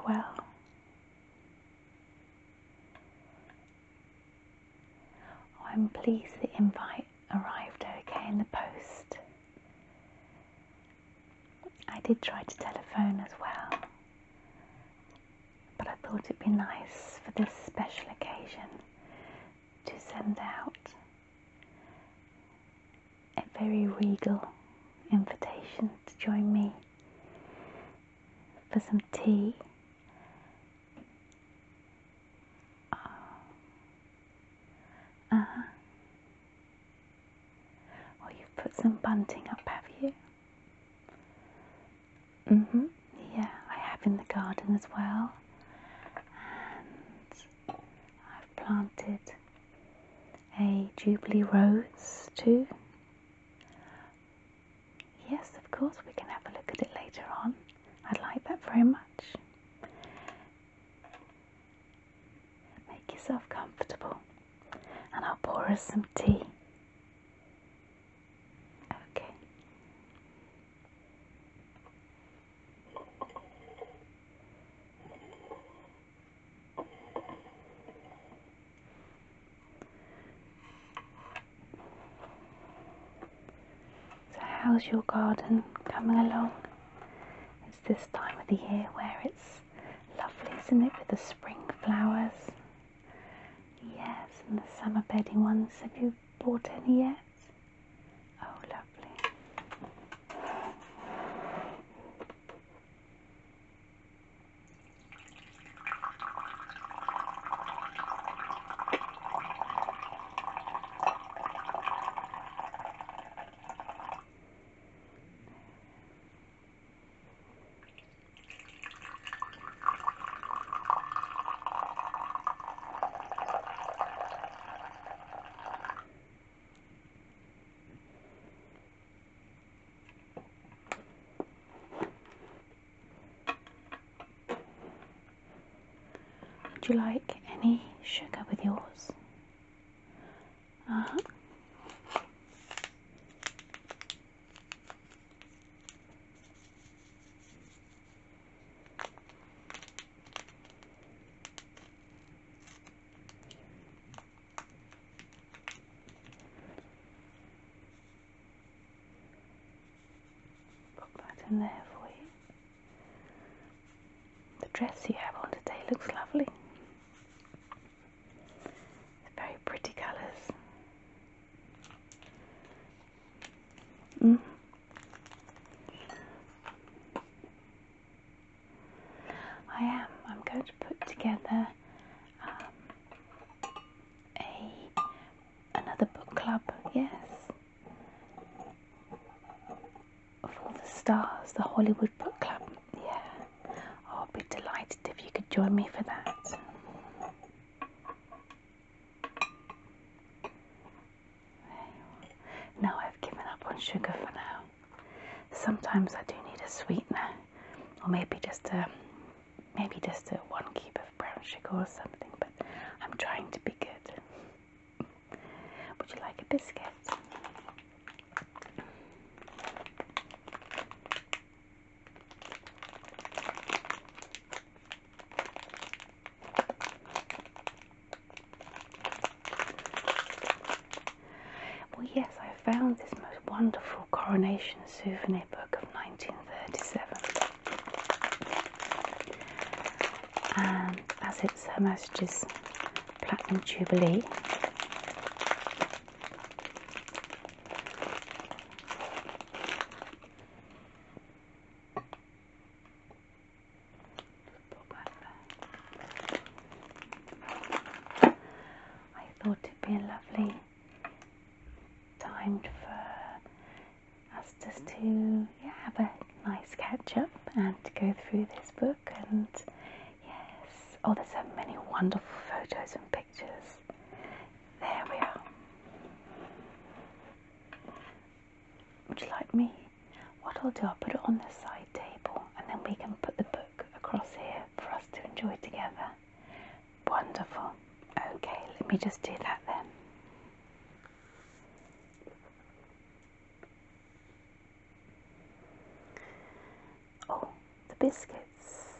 well. I'm pleased the invite arrived okay in the post. I did try to telephone as well, but I thought it'd be nice for this special occasion to send out a very regal invitation to join me for some tea. Oh, you've put some bunting up, have you? Yeah, I have in the garden as well. And I've planted a Jubilee rose too. Yes, of course, we can have a look at it later on. I'd like that very much. Make yourself comfortable and I'll pour us some tea. Okay. So how's your garden coming along? It's this time of the year where it's lovely, isn't it, with the spring flowers? Yes, and the summer bedding ones. Have you bought any yet? Oh, lovely. Would you like any sugar with yours? Put that in there for you. The dress you have on today looks lovely. Very pretty colours. I'm going to put together another book club, yes, for the stars, the Hollywood book club. Yeah, I'll be delighted if you could join me for that. No, I've given up on sugar for now. Sometimes I do need a sweetener, or maybe just a 1 cube of brown sugar or something, but I'm trying to be good. Would you like a biscuit? Well, yes, I found this most wonderful Coronation souvenir book of 1937. And as it's Her Majesty's Platinum Jubilee, I thought it'd be a lovely time for us just to have a nice catch up and to go through this book. And yes, oh, there's so many wonderful photos and pictures. There we are. Would you like me? What I'll do, I'll put it on the side table and then we can put the book across here for us to enjoy together. Wonderful. Okay, let me just do that then. Oh, the biscuits.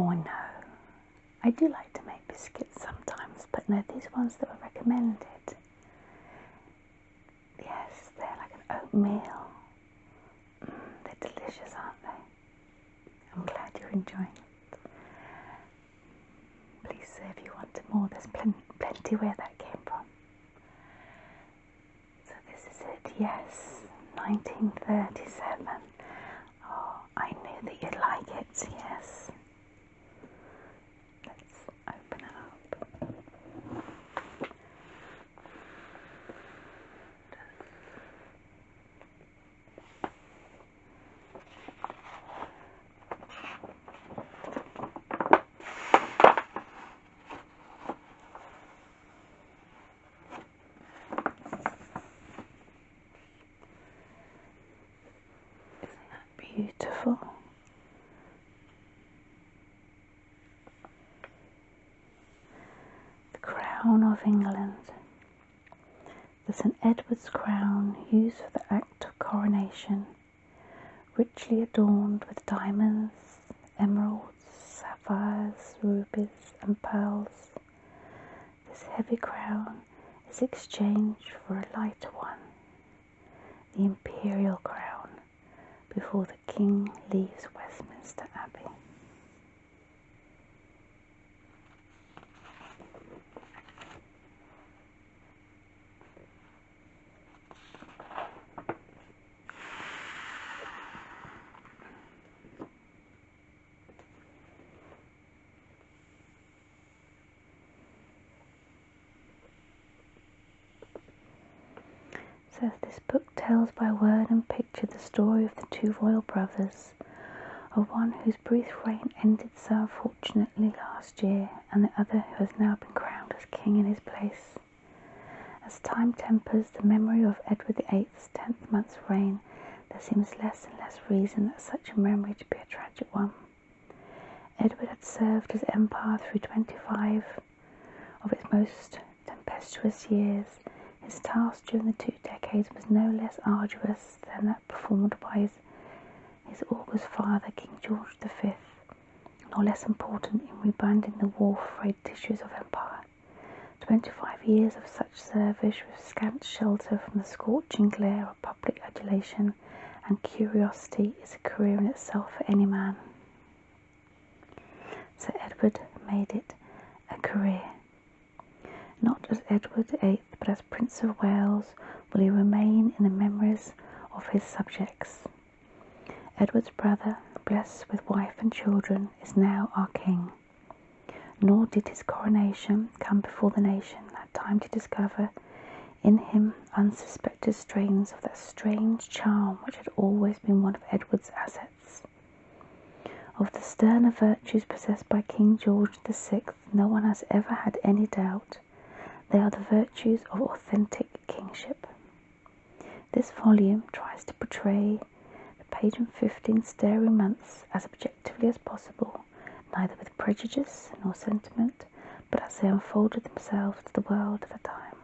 Oh, I know. I do like to make biscuits sometimes, but no, these ones that were recommended, yes, they're like an oatmeal. They're delicious, aren't they? I'm glad you're enjoying it. Please say if you wanted more, there's plenty where that came from. So this is it, yes, 1937. Oh, I knew that you'd like it, yes. Let's open it up. Beautiful. The crown of England. The St. Edward's crown used for the act of coronation, richly adorned with diamonds, emeralds, sapphires, rubies and pearls. This heavy crown is exchanged for a lighter one, the imperial crown, before the King leaves Westminster Abbey. So this book tells by word and picture the story of the two royal brothers, of one whose brief reign ended so unfortunately last year, and the other who has now been crowned as king in his place. As time tempers the memory of Edward VIII's 10th month's reign, there seems less and less reason that such a memory to be a tragic one. Edward had served his empire through 25 of its most tempestuous years. His task during the 2 decades was no less arduous than that performed by his august father, King George V, nor less important in rebranding the war-frayed tissues of empire. 25 years of such service with scant shelter from the scorching glare of public adulation and curiosity is a career in itself for any man. Sir Edward made it a career. Not as Edward VIII, but as Prince of Wales will he remain in the memories of his subjects. Edward's brother, blessed with wife and children, is now our king. Nor did his coronation come before the nation had time to discover in him unsuspected strains of that strange charm which had always been one of Edward's assets. Of the sterner virtues possessed by King George VI, no one has ever had any doubt. They are the virtues of authentic kingship. This volume tries to portray the pageant 15 staring months as objectively as possible, neither with prejudice nor sentiment, but as they unfolded themselves to the world of the time.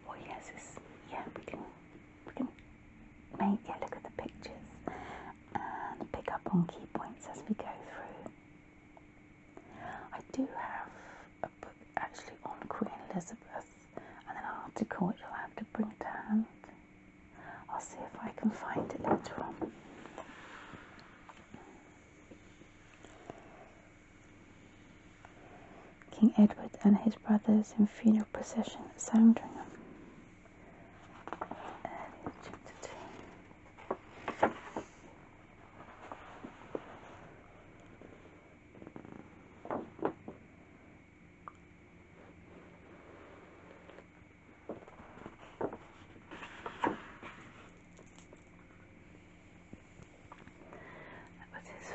Well, yes, we can look at the pictures and pick up on key points as we go through. I do have a book actually on Queen Elizabeth and an article which I'll have to bring to hand. I'll see if I can find it later on. King Edward and his brothers in funeral procession at Sandringham.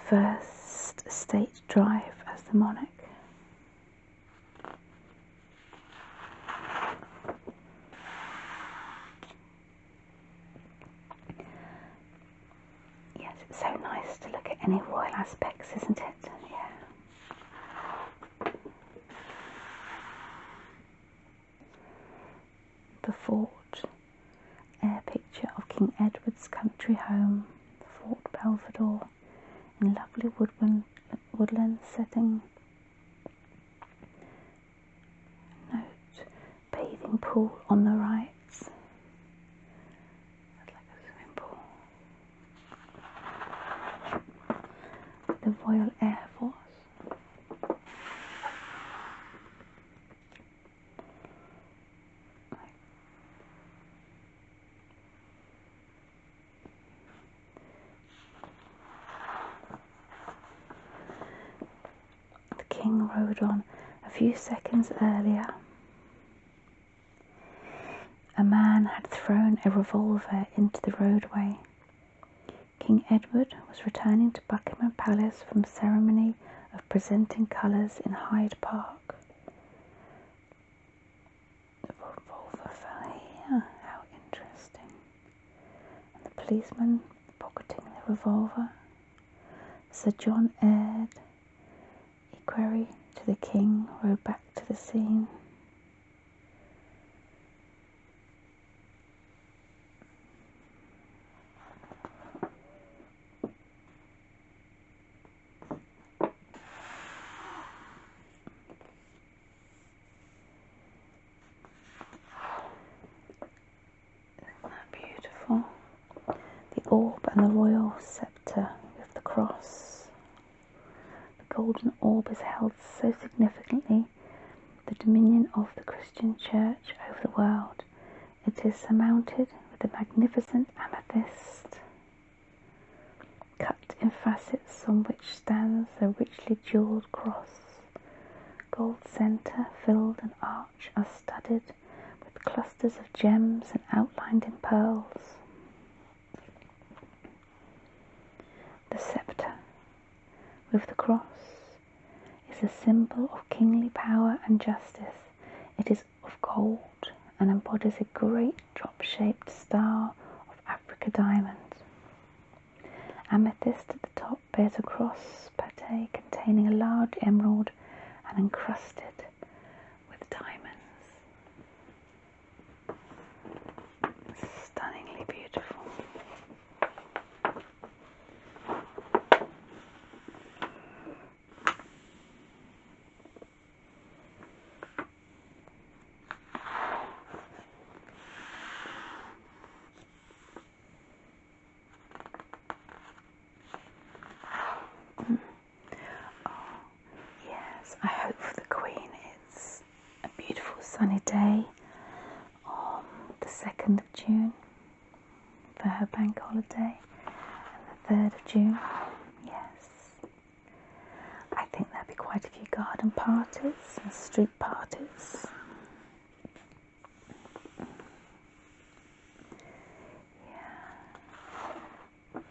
First state drive as the monarch. Yes, it's so nice to look at any royal aspects, isn't it? Yeah. The forge, air picture of King Edward's country home, Fort Belvedere, in lovely woodland setting. Note, bathing pool on the right. That's like a swimming pool. The Royal Air Force. The king rode on a few seconds earlier. A man had thrown a revolver into the roadway. King Edward was returning to Buckingham Palace from ceremony of presenting colours in Hyde Park. The revolver fell here. How interesting. And the policeman pocketing the revolver. Sir John Eyre, equerry to the king, rode back to the scene. Beautiful. The orb and the royal sceptre with the cross. The golden orb is held so significantly, the dominion of the Christian Church over the world. It is surmounted with a magnificent amethyst, cut in facets, on which stands a richly jewelled cross. Gold centre, filled and arch are studded with clusters of gems and outlined in pearls. The sceptre with the cross is a symbol of kingly power and justice. It is of gold and embodies a great drop-shaped star of Africa diamond. Amethyst at the top bears a cross pate containing a large emerald and encrusted with diamonds. Stunningly beautiful. I hope for the Queen it's a beautiful sunny day on the 2nd of June for her bank holiday, and the 3rd of June. Yes, I think there'll be quite a few garden parties and street parties. Yeah.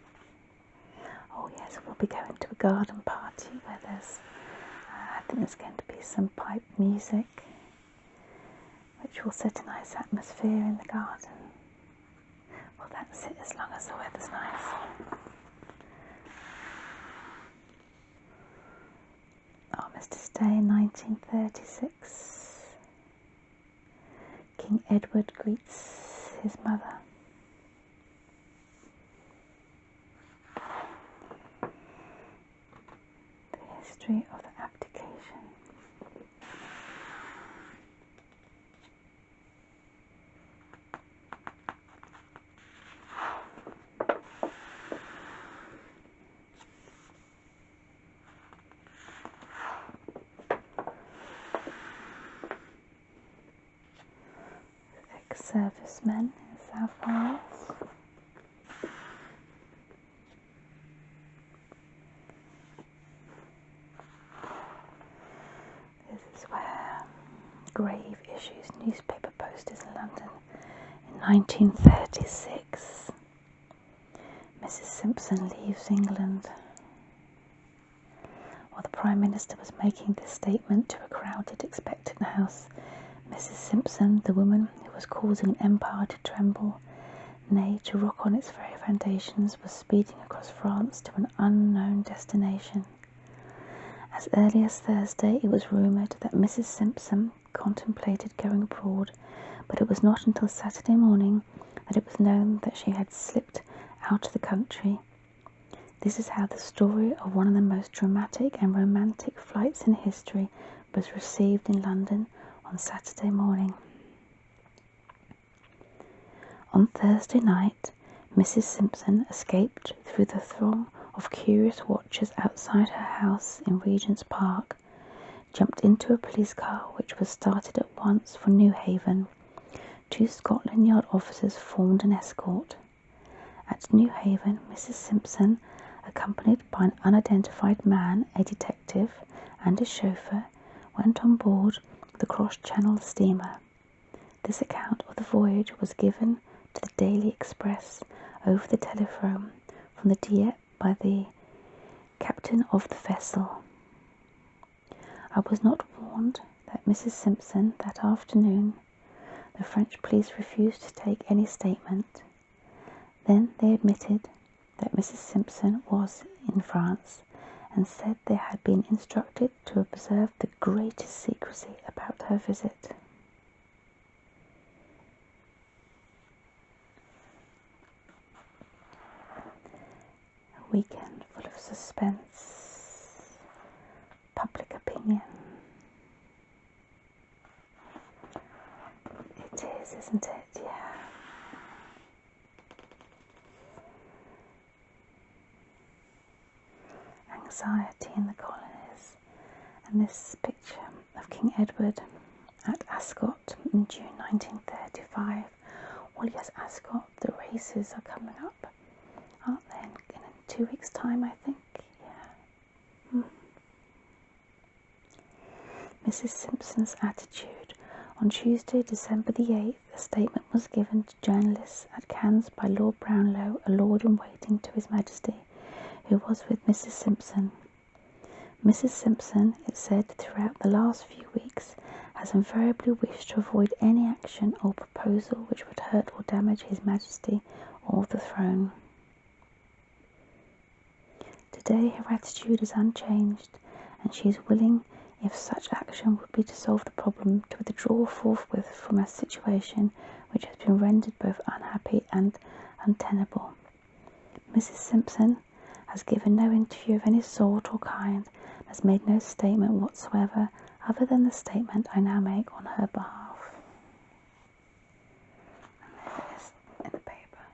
Oh yes, we'll be going to a garden party where I think there's going to be some pipe music, which will set a nice atmosphere in the garden. Well, that's it, as long as the weather's nice. Armistice Day in 1936. King Edward greets his mother. The history of the Abdication. Ex-servicemen in South Wales. This is where grave issues newspaper posters in London in 1936. Mrs. Simpson leaves England. While the Prime Minister was making this statement to a crowded, expectant house, Mrs. Simpson, the woman who was causing an empire to tremble, nay, to rock on its very foundations, was speeding across France to an unknown destination. As early as Thursday, it was rumoured that Mrs. Simpson contemplated going abroad, but it was not until Saturday morning that it was known that she had slipped out of the country. This is how the story of one of the most dramatic and romantic flights in history was received in London on Saturday morning. On Thursday night, Mrs. Simpson escaped through the throng of curious watchers outside her house in Regent's Park, jumped into a police car which was started at once for Newhaven. 2 Scotland Yard officers formed an escort. At Newhaven, Mrs. Simpson, accompanied by an unidentified man, a detective, and a chauffeur, went on board the cross-channel steamer. This account of the voyage was given to the Daily Express over the telephone from the Dieppe by the captain of the vessel. I was not warned that Mrs. Simpson that afternoon. The French police refused to take any statement. Then they admitted that Mrs. Simpson was in France and said they had been instructed to observe the greatest secrecy about her visit. A weekend full of suspense, public opinion. It is, isn't it? Yeah. Anxiety in the colonies, and this picture of King Edward at Ascot in June 1935. Well, yes, Ascot, the races are coming up, aren't they? In 2 weeks' time, I think. Yeah. Mrs. Simpson's attitude. On Tuesday, December the 8th, a statement was given to journalists at Cannes by Lord Brownlow, a lord-in-waiting to His Majesty, who was with Mrs. Simpson. Mrs. Simpson, it said, throughout the last few weeks, has invariably wished to avoid any action or proposal which would hurt or damage His Majesty or the throne. Today her attitude is unchanged, and she is willing, if such action would be to solve the problem, to withdraw forthwith from a situation which has been rendered both unhappy and untenable. Mrs. Simpson has given no interview of any sort or kind, and has made no statement whatsoever other than the statement I now make on her behalf. And there it is in the paper.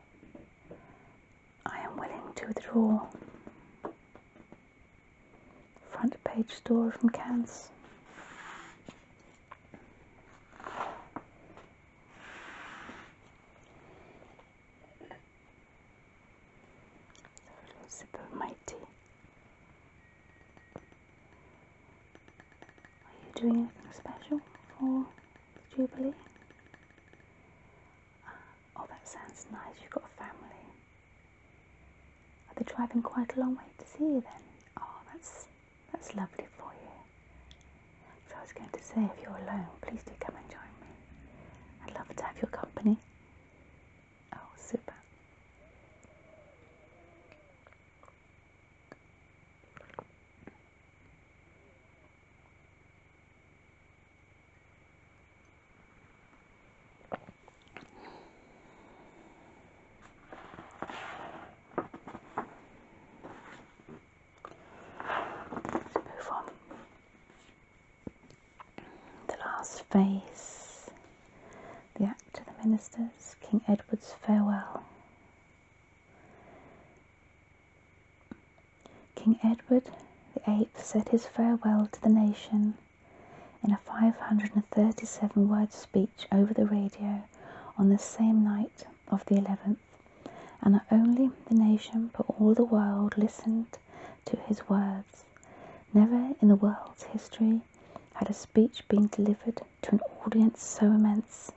I am willing to withdraw. Front page story from Cannes. Sip of my tea. Are you doing anything special for the Jubilee? Oh, that sounds nice. You've got a family. Are they driving quite a long way to see you then? Oh, that's lovely for you. So I was going to say, if you're alone, please do come and join me. I'd love to have your company. Oh, super. Phase. The Act to the Ministers, King Edward's Farewell. King Edward VIII said his farewell to the nation in a 537-word speech over the radio on the same night of the 11th, and not only the nation but all the world listened to his words. Never in the world's history had a speech been delivered to an audience so immense.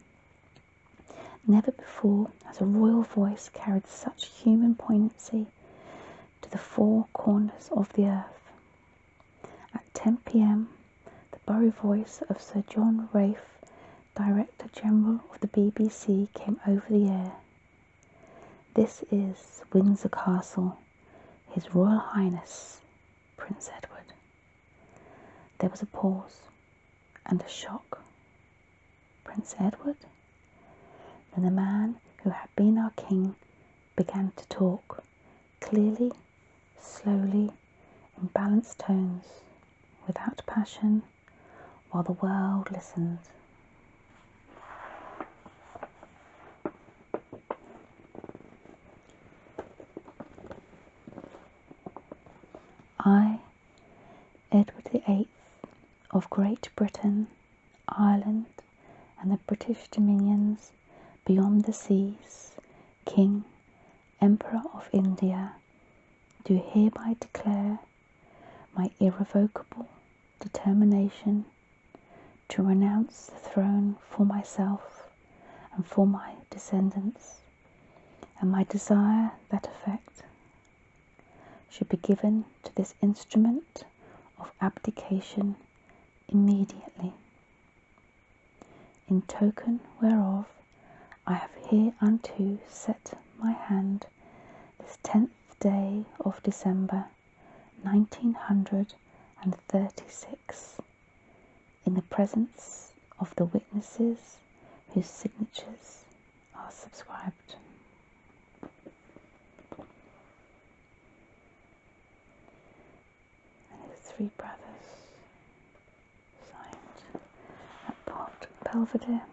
Never before has a royal voice carried such human poignancy to the four corners of the earth. At 10 p.m, the borough voice of Sir John Rafe, Director General of the BBC, came over the air. This is Windsor Castle, His Royal Highness, Prince Edward. There was a pause and a shock. Prince Edward? Then the man who had been our king, began to talk, clearly, slowly, in balanced tones, without passion, while the world listened. I, Edward VIII of Great Britain, Ireland, and the British dominions beyond the seas, King, Emperor of India, do hereby declare my irrevocable determination to renounce the throne for myself and for my descendants, and my desire that effect should be given to this instrument of abdication immediately, in token whereof I have hereunto set my hand this 10th day of December 1936, in the presence of the witnesses whose signatures are subscribed. And his 3 brothers signed at Port Belvedere.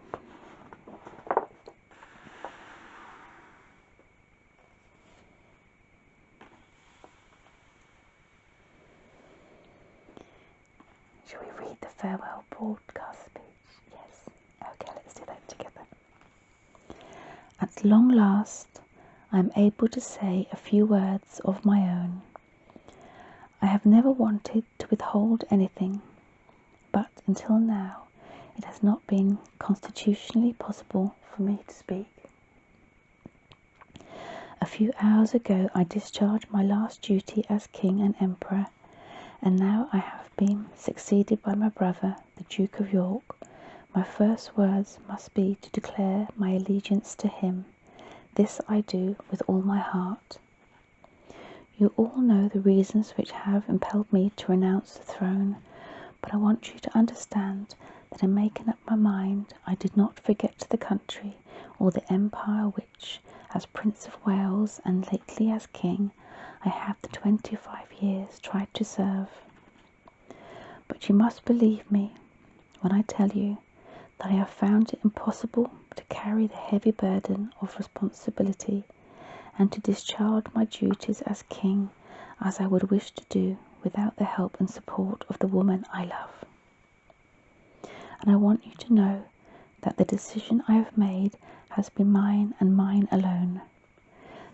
Shall we read the farewell broadcast speech? Yes. Okay, let's do that together. At long last, I am able to say a few words of my own. I have never wanted to withhold anything, but until now it has not been constitutionally possible for me to speak. A few hours ago I discharged my last duty as King and Emperor, and now I have been succeeded by my brother, the Duke of York. My first words must be to declare my allegiance to him. This I do with all my heart. You all know the reasons which have impelled me to renounce the throne, but I want you to understand that in making up my mind I did not forget the country or the empire which, as Prince of Wales and lately as King, I have the 25 years tried to serve. But you must believe me when I tell you that I have found it impossible to carry the heavy burden of responsibility and to discharge my duties as King as I would wish to do without the help and support of the woman I love. And I want you to know that the decision I have made has been mine and mine alone.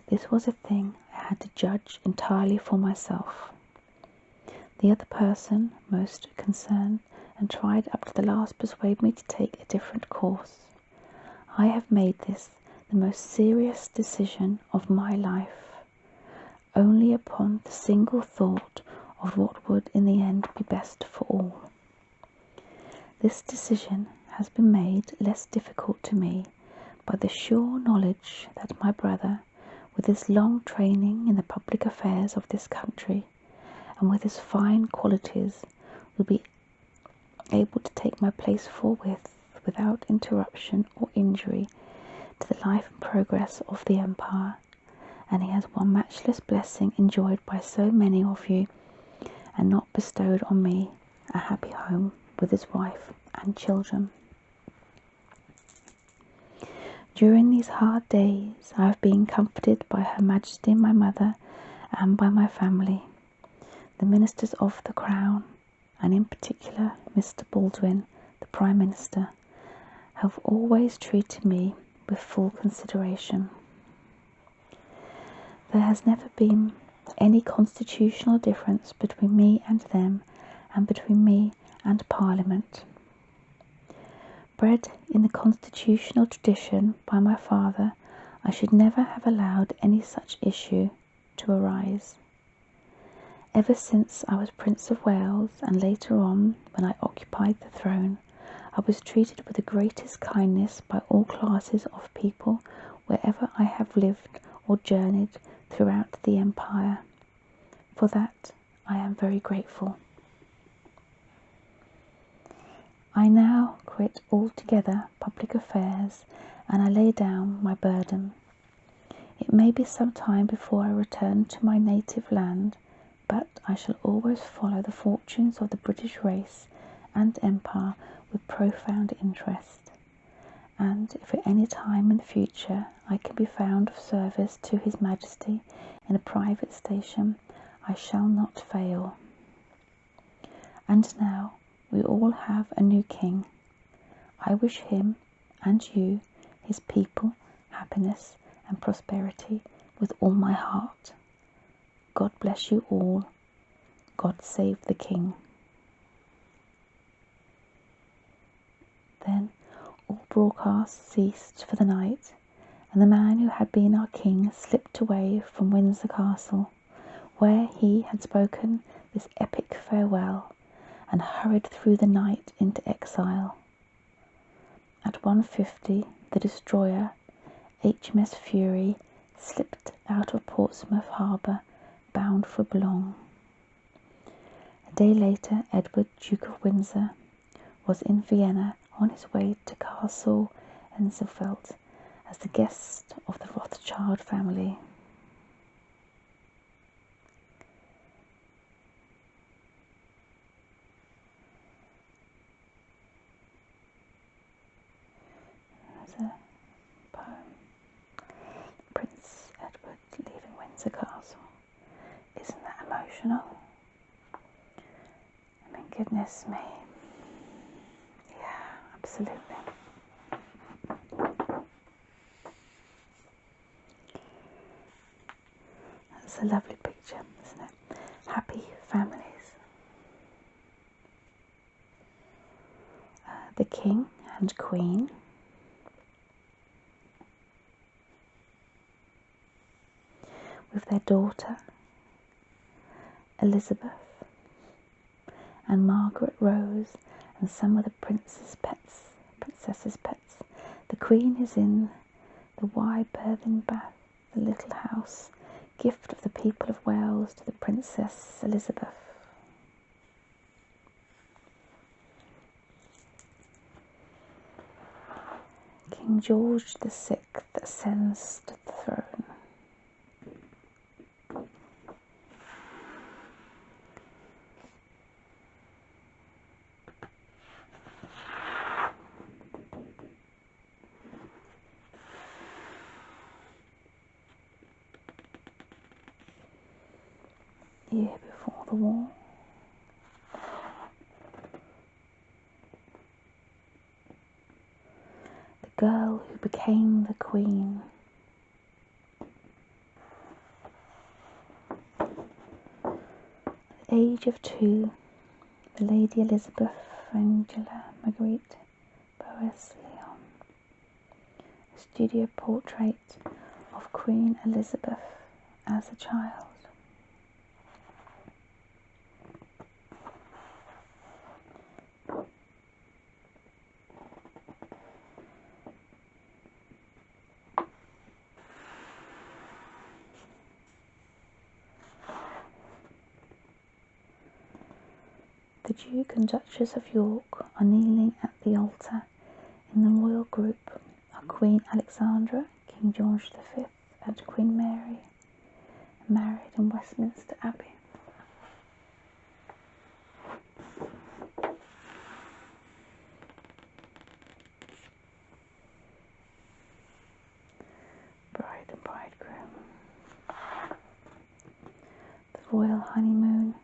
This was a thing I had to judge entirely for myself. The other person most concerned and tried up to the last to persuade me to take a different course. I have made this the most serious decision of my life, only upon the single thought of what would in the end be best for all. This decision has been made less difficult to me by the sure knowledge that my brother, with his long training in the public affairs of this country, and with his fine qualities, will be able to take my place forthwith without interruption or injury to the life and progress of the empire, and he has one matchless blessing enjoyed by so many of you, and not bestowed on me, a happy home with his wife and children. During these hard days I have been comforted by Her Majesty my mother and by my family, the ministers of the Crown, and in particular Mr. Baldwin, the Prime Minister, have always treated me with full consideration. There has never been any constitutional difference between me and them, and between me and Parliament. Bred in the constitutional tradition by my father, I should never have allowed any such issue to arise. Ever since I was Prince of Wales, and later on when I occupied the throne, I was treated with the greatest kindness by all classes of people wherever I have lived or journeyed throughout the empire. For that I am very grateful. I now quit altogether public affairs and I lay down my burden. It may be some time before I return to my native land, but I shall always follow the fortunes of the British race and empire with profound interest, and if at any time in the future I can be found of service to His Majesty in a private station, I shall not fail. And now we all have a new king. I wish him and you, his people, happiness and prosperity with all my heart. God bless you all. God save the king. Then all broadcasts ceased for the night, and the man who had been our king slipped away from Windsor Castle, where he had spoken this epic farewell, and hurried through the night into exile. At 1:50 the destroyer HMS Fury slipped out of Portsmouth harbour, bound for Boulogne. A day later Edward, Duke of Windsor, was in Vienna on his way to Castle Enzelfeld as the guest of the Rothschild family. There's a poem. Prince Edward leaving Windsor Castle. Isn't that emotional? I mean, goodness me. Yeah, absolutely. That's a lovely picture, isn't it? Happy families. The King and Queen. With their daughter Elizabeth and Margaret Rose and some of the princess's pets. The Queen is in the wide birthing bath, the little house, gift of the people of Wales to the Princess Elizabeth. King George VI ascends to the throne. Year before the war. The girl who became the Queen. At the age of 2, the Lady Elizabeth Angela Marguerite Boas Leon, a studio portrait of Queen Elizabeth as a child. The Duke and Duchess of York are kneeling at the altar. In the royal group are Queen Alexandra, King George V and Queen Mary, married in Westminster Abbey. Bride and bridegroom. The Royal Honeymoon.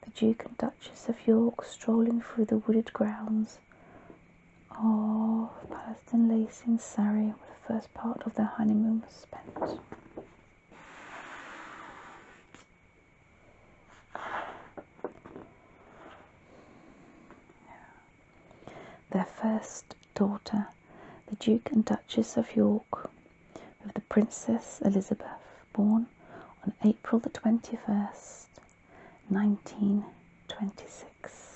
The Duke and Duchess of York strolling through the wooded grounds of Palmerston Lace in Surrey, where the first part of their honeymoon was spent. Their first daughter, the Duke and Duchess of York, with the Princess Elizabeth, born on April the 21st, 1926.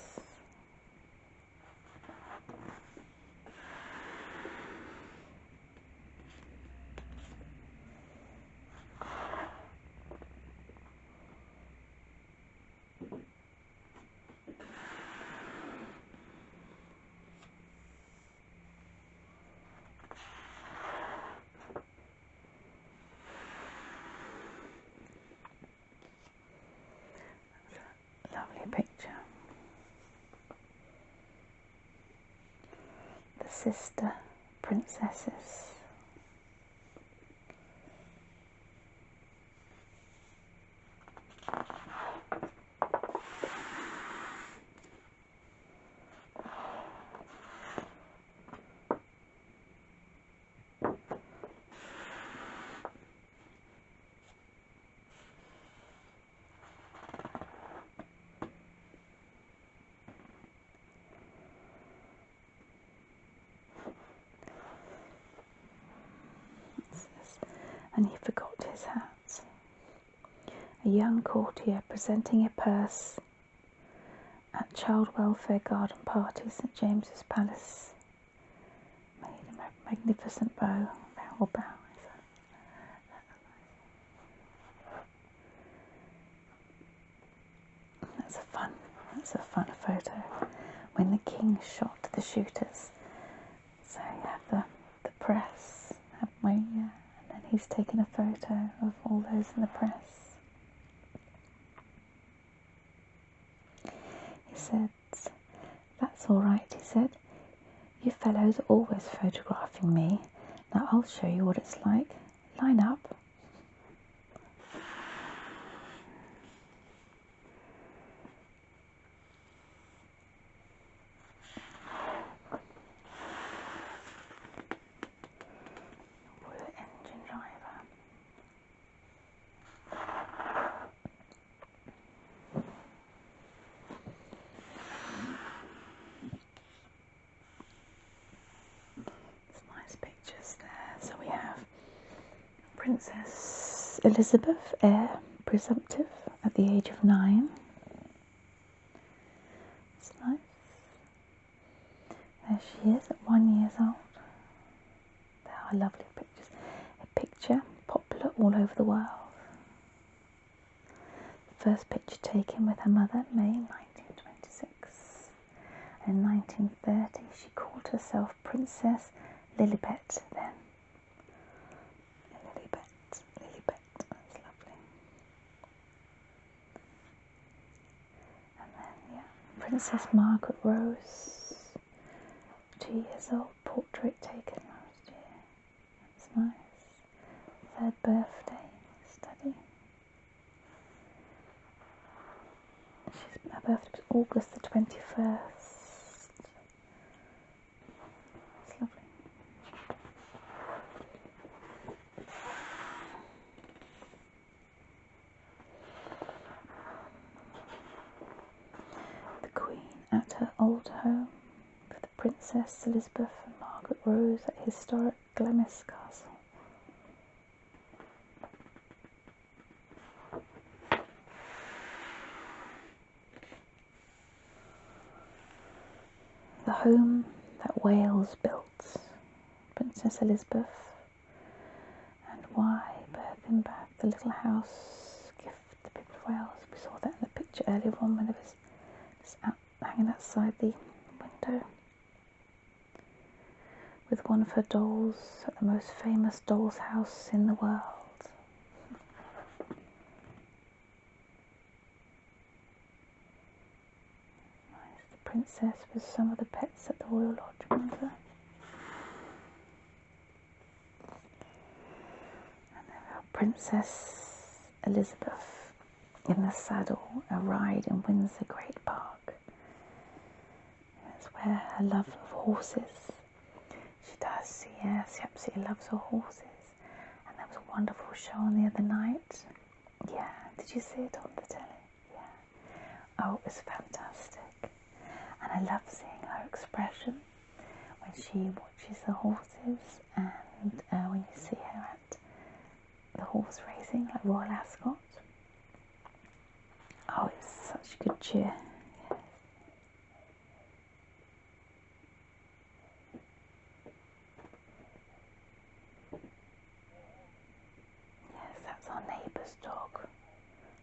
sister princesses. And he forgot his hat. A young courtier presenting a purse at child welfare garden parties at James's palace made a magnificent bow. That's a fun photo. When the king shot the shooters. So you have the press, haven't we? Yeah. And then he's taken a photo of all those in the press. He said, "That's all right," he said. "You fellows are always photographing me. Now I'll show you what it's like. Line up." Princess Elizabeth, heir presumptive, at the age of 9. It's nice. There she is at 1 year old. They are lovely pictures. A picture popular all over the world. The first picture taken with her mother, May 1926. In 1930, she called herself Princess Lilibet then. Princess Margaret Rose, 2 years old, portrait taken last year. That's nice. 3rd birthday study. Her birthday was August the 21st. That's lovely. At her old home with the Princess Elizabeth and Margaret Rose at historic Glamis Castle. The home that Wales built, Princess Elizabeth, and why birthing back the little house gift the people of Wales. We saw that in the picture earlier on when there was hanging outside the window with one of her dolls at the most famous doll's house in the world. Nice. The princess with some of the pets at the Royal Lodge, remember? And then we have Princess Elizabeth in the saddle, a ride in Windsor Great Park. Where her love of horses. She does, yes, she absolutely loves her horses. And there was a wonderful show on the other night. Yeah, did you see it on the telly? Yeah. Oh, it was fantastic. And I love seeing her expression when she watches the horses and when you see her at the horse racing, like Royal Ascot. Oh, it's such good cheer. Our neighbour's dog.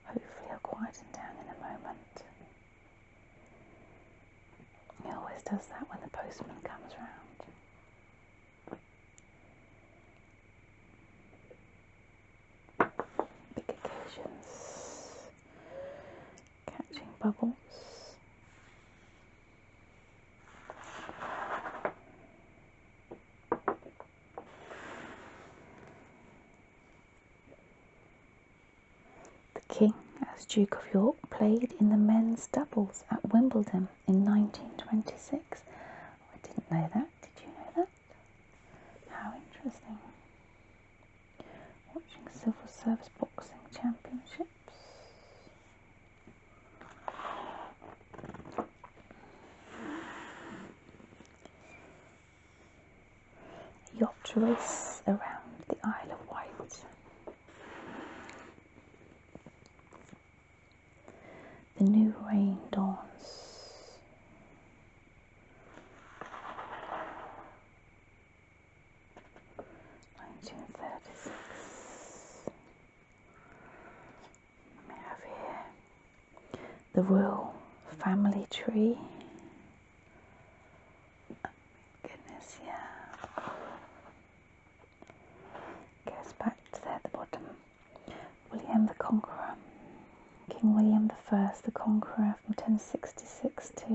Hopefully he'll quieten down in a moment. He always does that when the postman comes round. Big occasions. Catching bubbles. King, as Duke of York, played in the men's doubles at Wimbledon in 1926. I didn't know that. Did you know that? How interesting. Watching civil service boxing championships. Yacht race around the Isle of Wight. The new rain dawns. We have here the royal family tree. Goodness, yeah. Goes back to there at the bottom. William the Conqueror. King William I the Conqueror from 1066 to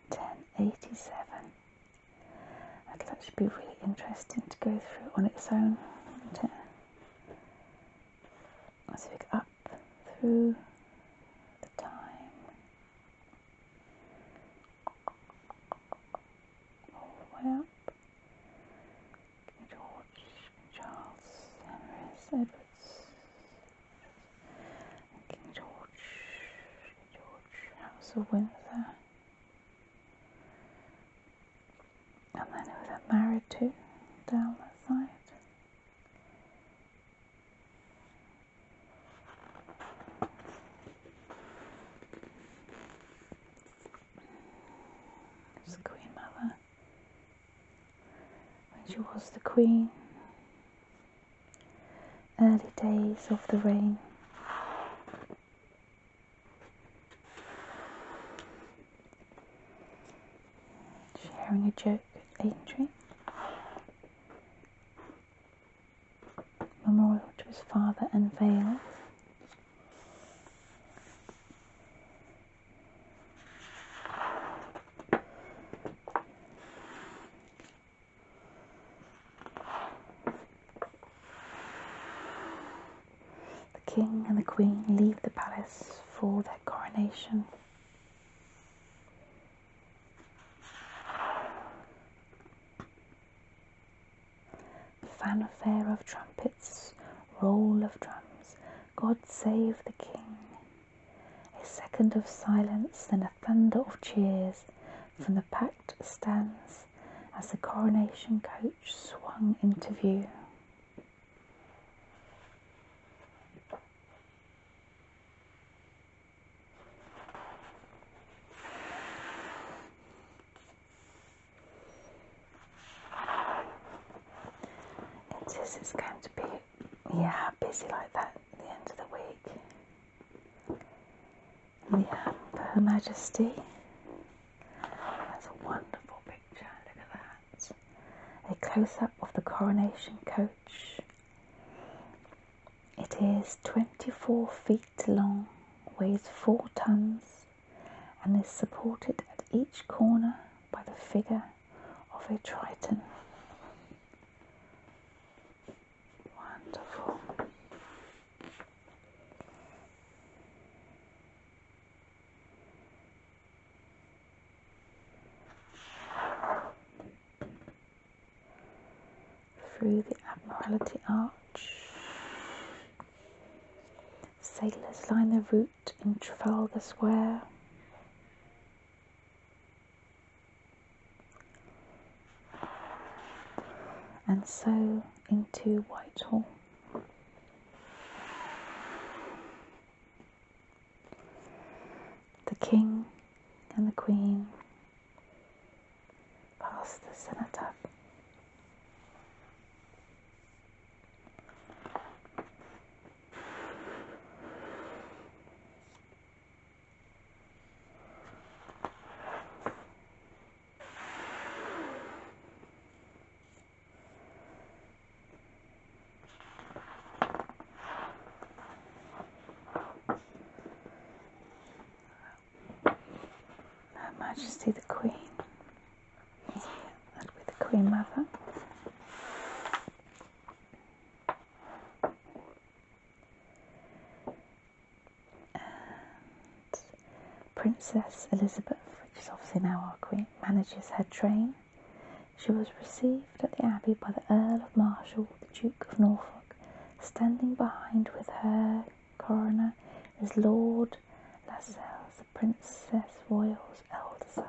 1087. I could actually be really interesting to go through on its own. As we go up through the time, all the way up. King George, King Charles, Henry, Edwards, and King George, House of Windsor. And then who was married to down that side. There's the Queen Mother. When she was the Queen. Early days of the reign. Sharing a joke at Aintree. Memorial to his father unveiled. The King and the Queen leave the palace for their coronation. Fanfare of trumpets, roll of drums, God save the King. A second of silence, then a thunder of cheers from the packed stands as the coronation coach swung into view. It's going to be, busy like that at the end of the week. Her Majesty. That's a wonderful picture, look at that. A close-up of the coronation coach. It is 24 feet long, weighs 4 tons, and is supported at each corner by the figure of a Triton. Wonderful. Through the Admiralty Arch, sailors line the route in Trafalgar Square. And so into Whitehall. The King and the Queen past the Cenotaph. Her Majesty the Queen. That'll be the Queen Mother. Princess Elizabeth, which is obviously now our Queen, manages her train. She was received at the Abbey by the Earl of Marshall, the Duke of Norfolk. Standing behind with her coroner is Lord Lascelles, the Princess Royal's elder son.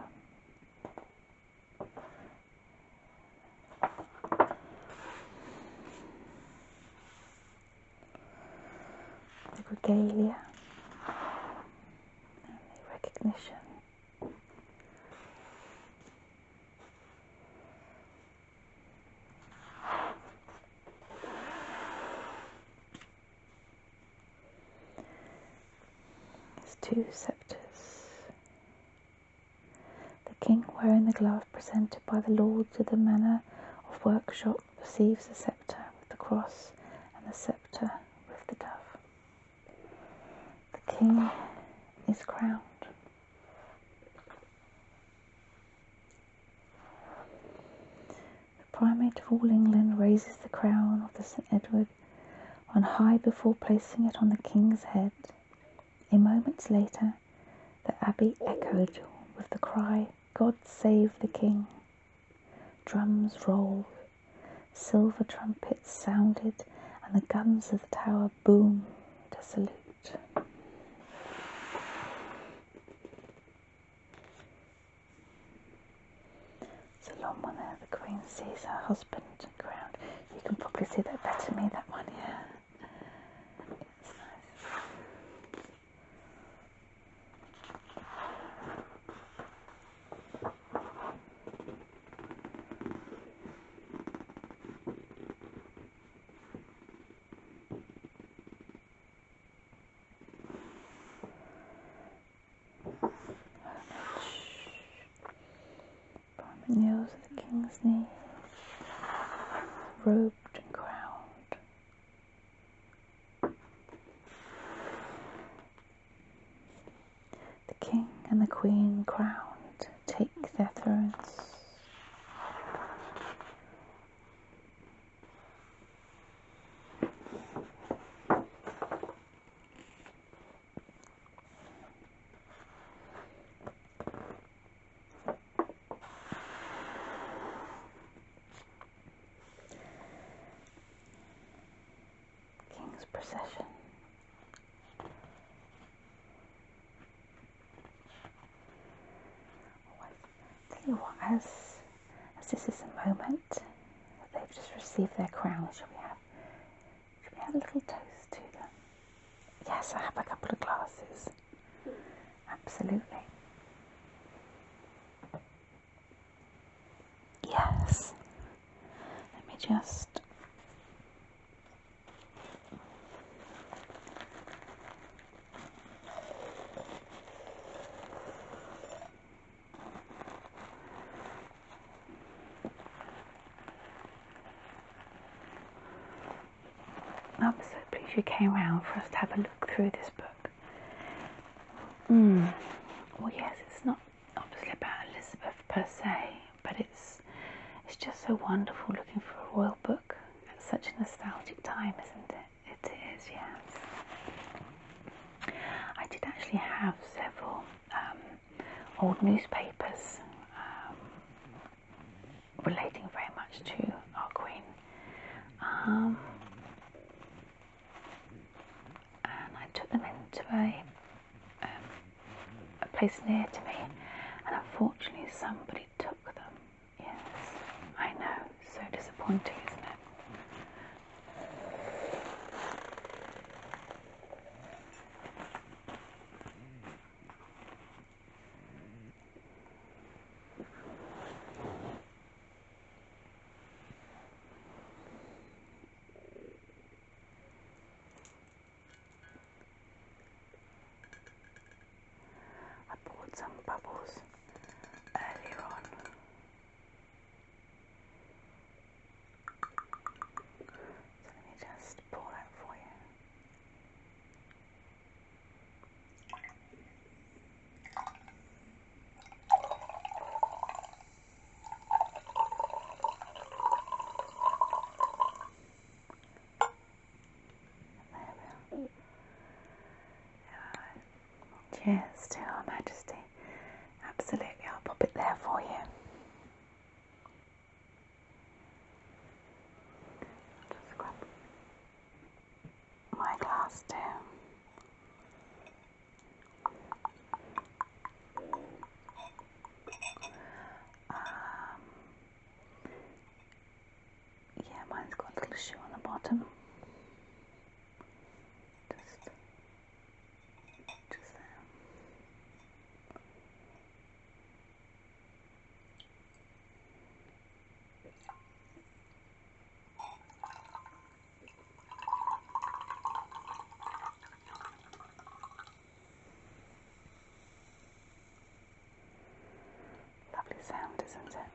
The regalia and the recognition. Two sceptres. The king, wearing the glove presented by the lords of the manor of workshop, receives the sceptre with the cross and the sceptre with the dove. The king is crowned. The primate of all England raises the crown of the St. Edward on high before placing it on the king's head. A moment later, the abbey echoed with the cry, "God save the King." Drums rolled, silver trumpets sounded, and the guns of the tower boomed to salute. It's a long one there. The Queen sees her husband crowned. You can probably see that better than me, that one, yeah. It's nice. Kneels at the king's knees, robed and crowned. The king and the queen, crowned, take their thrones. Procession. Tell you what, as this is a moment that they've just received their crown, should we have a little toast to them? Yes, I have a couple of glasses. Absolutely. Yes. Let me just. I'm so pleased you came round for us to have a look through this book. Well, yes, it's not obviously about Elizabeth per se, but it's just so wonderful looking for a royal book at such a nostalgic time, isn't it? It is, yes. I did actually have several old newspapers relating very much to our Queen. And I took them into a place near to me, and unfortunately somebody took them. Yes, I know, so disappointing, isn't it? I poured some bubbles earlier on. So let me just pour that for you. There we are. Cheers to Her Majesty. bottom. Just there. Lovely sound, isn't it?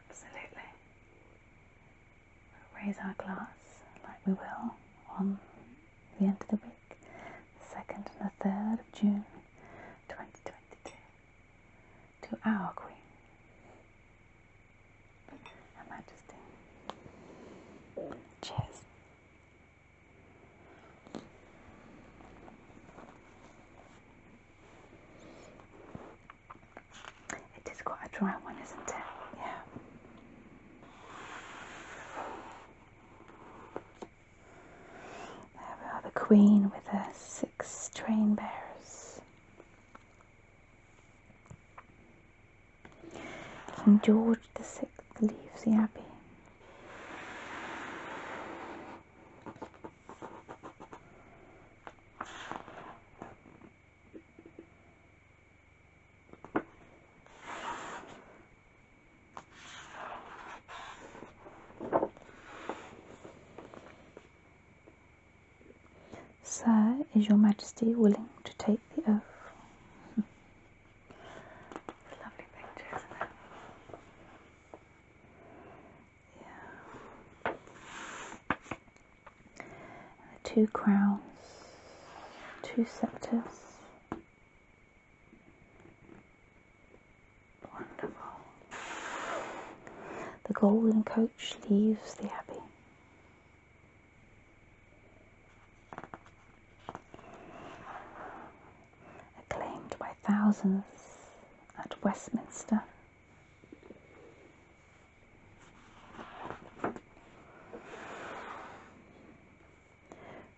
Absolutely. We'll raise our glass like we will on the end of the week, the 2nd and the 3rd of June 2022, to our Queen, Her Majesty. Cheers. It is quite a dry one, isn't it? Yeah. There we are, the Queen with her 6 train bearers. King George VI leaves the Abbey. Sir, is your Majesty willing to take the oath? Lovely picture, isn't it? Yeah. And the 2 crowns, 2 scepters. Wonderful. The golden coach leaves the Abbey. Acclaimed by thousands at Westminster.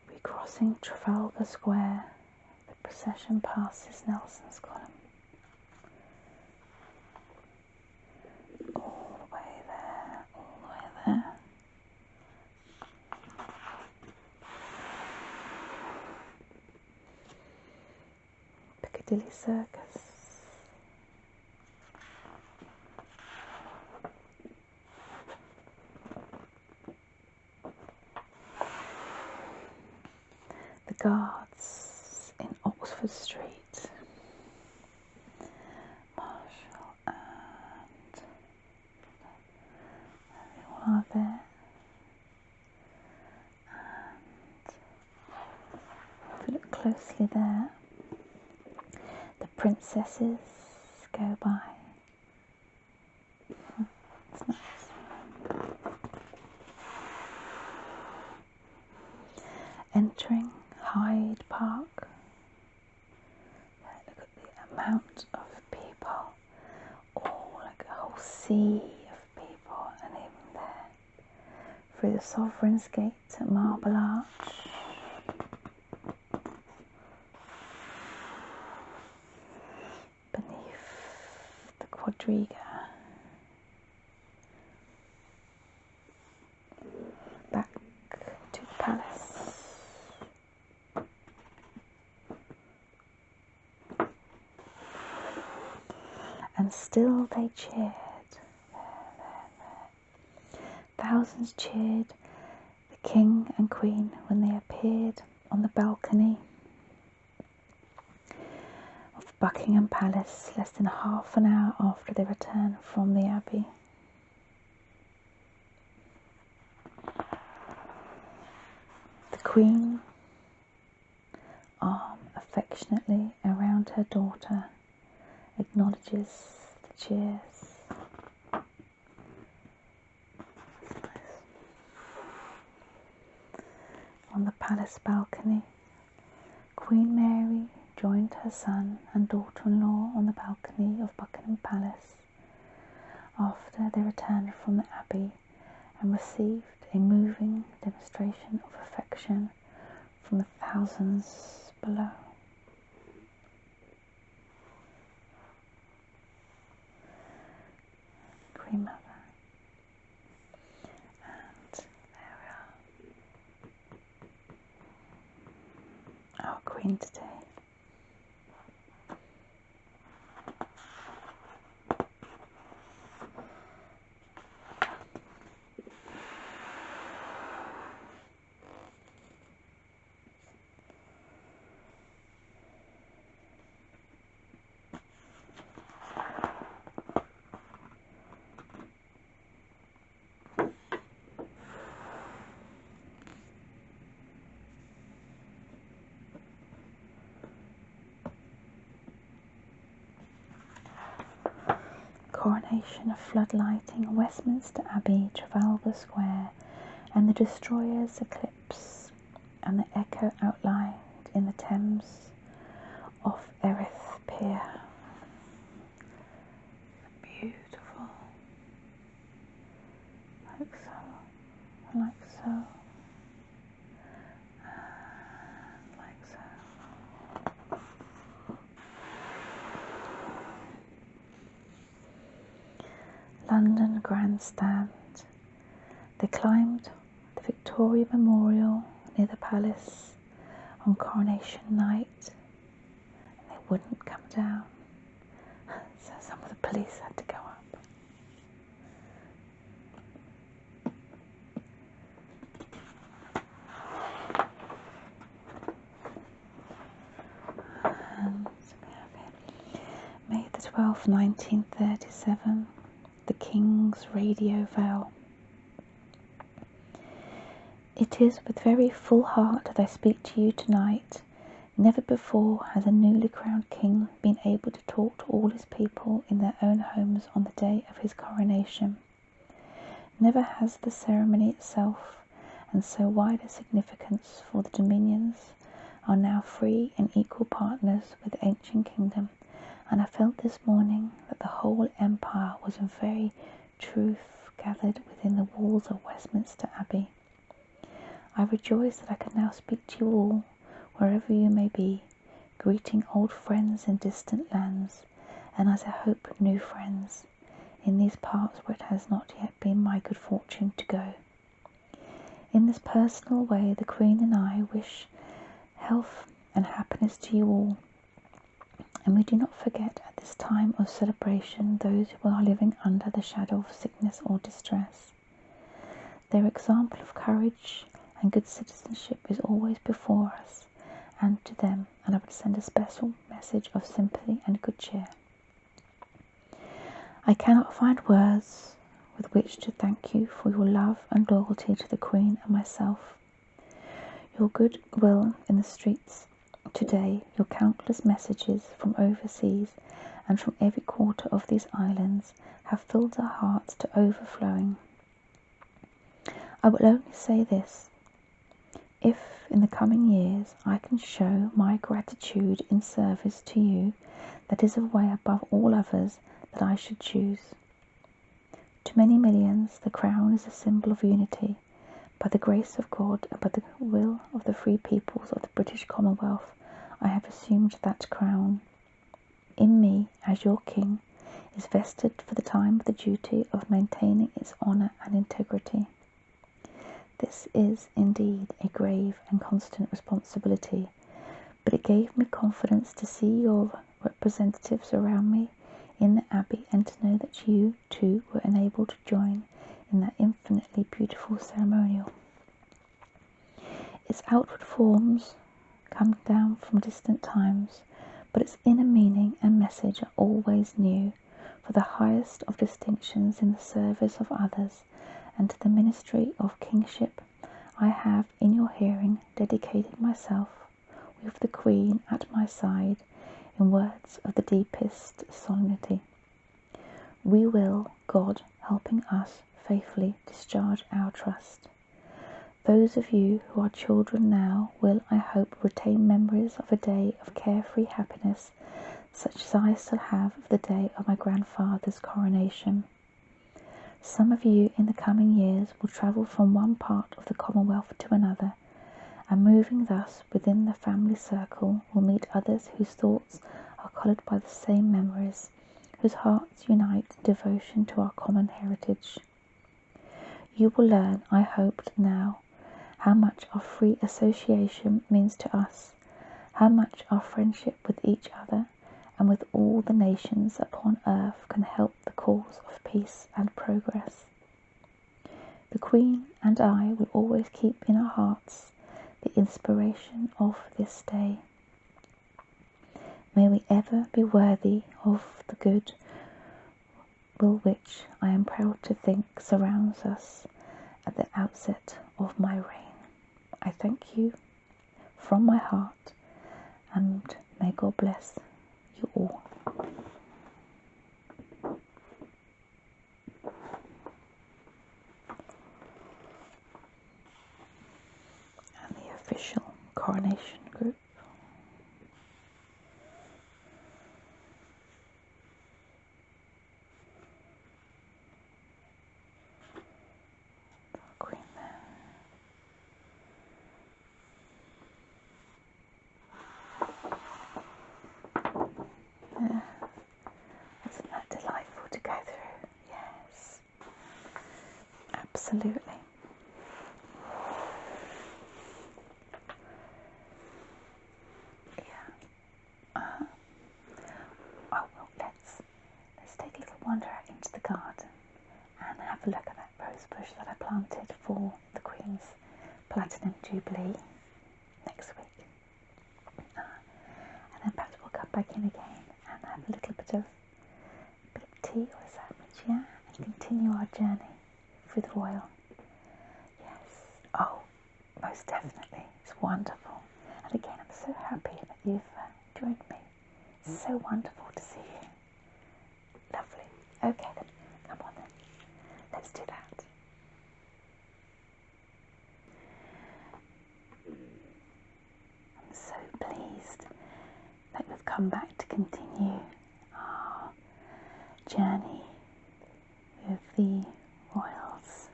Recrossing Trafalgar Square, the procession passes Nelson's Column. All the way there, all the way there. Piccadilly Circus. The guards in Oxford Street. Marshall and they all are there. And if you look closely there, the princesses go by. It's nice. Entering Hyde Park. Look at the amount of people. Oh, like a whole sea of people. And even there, through the Sovereign's Gate at Marble Arch. Beneath the Quadriga. Back to the palace. And still they cheered. There. Thousands cheered the King and Queen when they appeared on the balcony of Buckingham Palace less than half an hour after their return from the Abbey. The Queen, arm affectionately around her daughter, acknowledges the cheers. On the palace balcony, Queen Mary joined her son and daughter-in-law on the balcony of Buckingham Palace after they returned from the Abbey and received a moving demonstration of affection from the thousands below. Queen Mother. And there we are. Our Queen today. Coronation of floodlighting, Westminster Abbey, Trafalgar Square, and the destroyer's eclipse, and the echo outlined in the Thames off Erith Pier. Beautiful. Like so, like so, and like so. London Grandstand. They climbed the Victoria Memorial near the palace on Coronation night, and they wouldn't come down, so some of the police had to go up. And we have here, May the 12th, 1937. The King's radio fell. It is with very full heart that I speak to you tonight. Never before has a newly crowned king been able to talk to all his people in their own homes on the day of his coronation. Never has the ceremony itself, and so wide a significance for the dominions, are now free and equal partners with the ancient kingdom, and I felt this morning that the whole empire was in very truth gathered within the walls of Westminster Abbey. I rejoice that I can now speak to you all, wherever you may be, greeting old friends in distant lands, and as I hope new friends, in these parts where it has not yet been my good fortune to go. In this personal way, the Queen and I wish health and happiness to you all, and we do not forget at this time of celebration those who are living under the shadow of sickness or distress. Their example of courage and good citizenship is always before us and to them, and I would send a special message of sympathy and good cheer. I cannot find words with which to thank you for your love and loyalty to the Queen and myself. Your good will in the streets today, your countless messages from overseas and from every quarter of these islands have filled our hearts to overflowing. I will only say this: if in the coming years I can show my gratitude in service to you, that is a way above all others that I should choose. To many millions the crown is a symbol of unity. By the grace of God and by the will of the free peoples of the British Commonwealth, I have assumed that crown. In me, as your king, is vested for the time the duty of maintaining its honour and integrity. This is indeed a grave and constant responsibility, but it gave me confidence to see your representatives around me in the Abbey and to know that you, too, were enabled to join in that infinitely beautiful ceremonial. Its outward forms come down from distant times, but its inner meaning and message are always new, for the highest of distinctions in the service of others and to the ministry of kingship, I have, in your hearing, dedicated myself, with the Queen at my side, in words of the deepest solemnity. We will, God helping us, faithfully discharge our trust. Those of you who are children now will, I hope, retain memories of a day of carefree happiness, such as I still have of the day of my grandfather's coronation. Some of you in the coming years will travel from one part of the Commonwealth to another, and moving thus within the family circle will meet others whose thoughts are coloured by the same memories, whose hearts unite in devotion to our common heritage. You will learn, I hope now, how much our free association means to us, how much our friendship with each other and with all the nations upon earth can help the cause of peace and progress. The Queen and I will always keep in our hearts the inspiration of this day. May we ever be worthy of the good will which I am proud to think surrounds us at the outset of my reign. I thank you from my heart, and may God bless you all. And the official coronation group. Queen there. Wasn't that delightful to go through? Yes, absolutely. Oh well, let's take a little wander out into the garden and have a look at that rose bush that I planted for the Queen's Platinum Jubilee next week. And then perhaps we'll come back in again and have a little bit of tea or a sandwich, yeah? And continue our journey through the royal. Yes. Oh, most definitely. It's wonderful. And again, I'm so happy that you've joined me. It's so wonderful to see you. Lovely. Okay then, come on then. Let's do that. I'm so pleased that we've come back to continue our journey with the royals.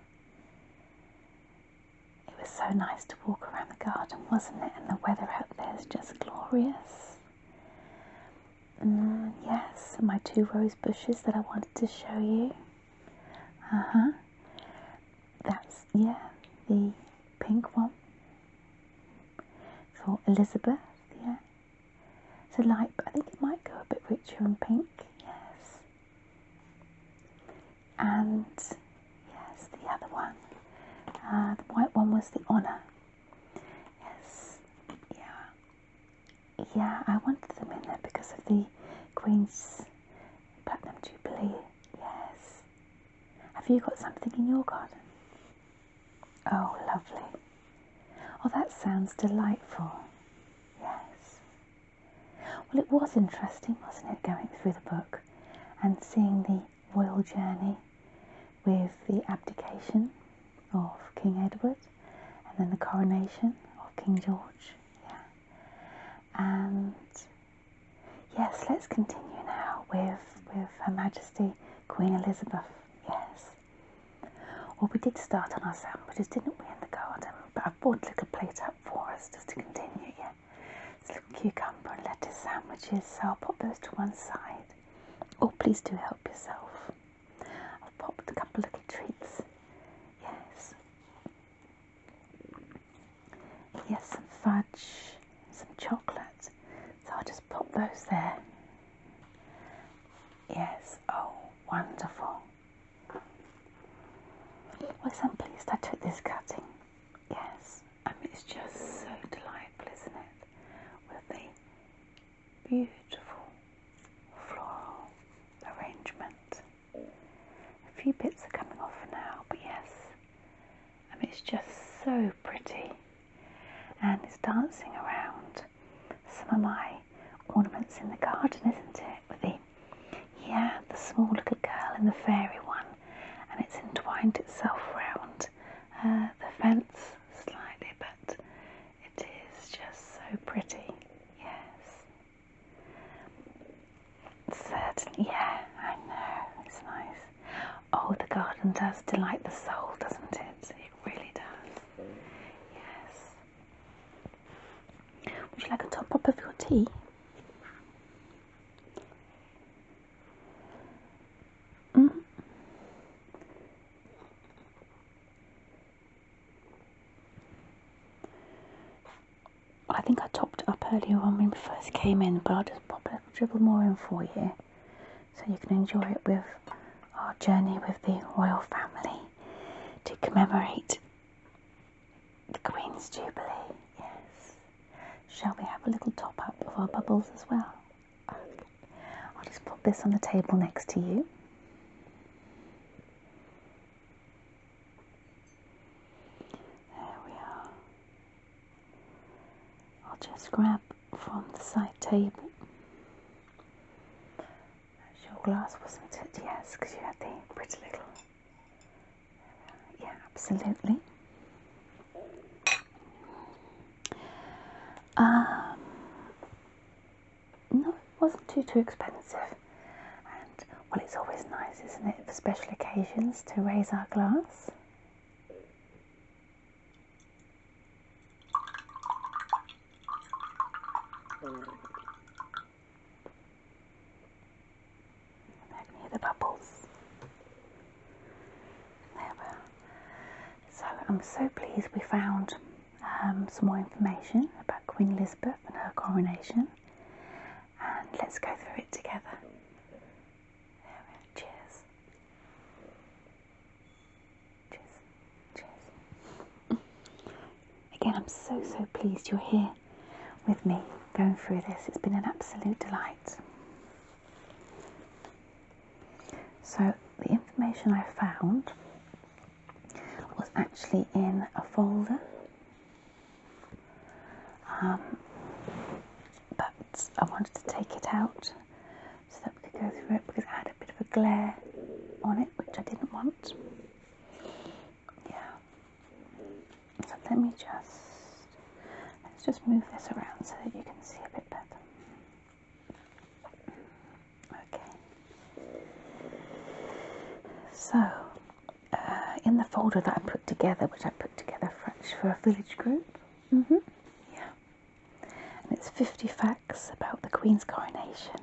It was so nice to walk around the garden, wasn't it? And the weather out there is just glorious. Yes, my 2 rose bushes that I wanted to show you. That's, the pink one for Elizabeth, yeah. It's a light, but I think it might go a bit richer in pink, yes. And, yes, the other one, the white one was the honour. Yes, yeah, I wanted them in there because of the Queen's Platinum Jubilee, yes. Have you got something in your garden? Oh, lovely. Oh, that sounds delightful. Yes. Well, it was interesting, wasn't it, going through the book and seeing the royal journey with the abdication of King Edward and then the coronation of King George. Yeah. And yes, let's continue now with Her Majesty Queen Elizabeth. Yes. Well, we did start on our sandwiches, didn't we, in the garden? But I brought a little plate up for us just to continue, yeah. It's little cucumber and lettuce sandwiches, so I'll pop those to one side. Oh, please do help yourself. I've popped a couple of little treats. Yes. Yes, some fudge, some chocolate. So I'll just pop those there. Yes, oh, wonderful. Well, I'm pleased I took this cutting. Yes, I mean, it's just so delightful, isn't it? With the beautiful floral arrangement. A few bits are coming off now, but yes, I mean, it's just so pretty. And it's dancing around some of my ornaments in the garden, isn't it? With the small little girl and the fairy one, and it's entwined itself round the fence slightly, but it is just so pretty. Yes, certainly. Yeah, I know, it's nice. Oh, the garden does delight the soul, doesn't it? It really does. Yes. Would you like a top up of your tea? I think I topped it up earlier on when we first came in, but I'll just pop a little dribble more in for you so you can enjoy it with our journey with the royal family to commemorate the Queen's Jubilee. Yes. Shall we have a little top up of our bubbles as well? Okay. I'll just pop this on the table next to you. There we are. I'll just grab from the side table. That's your glass, wasn't it? Yes, because you had the pretty little. Yeah, absolutely. No, it wasn't too expensive. And, well, it's always nice, isn't it, for special occasions to raise our glass. I can hear the bubbles. There we are. So I'm so pleased we found some more information about Queen Elizabeth and her coronation, and let's go through it together. There we are. Cheers. Cheers. Again, I'm so pleased you're here with me going through this. It's been an absolute delight. So the information I found was actually in a folder, but I wanted to take it out so that we could go through it because it had a bit of a glare on it, which I didn't want. Yeah. So let's just move this around so that you can see a bit better. Okay. So, in the folder that I put together, which I put together for a village group, yeah, and it's 50 facts about the Queen's coronation.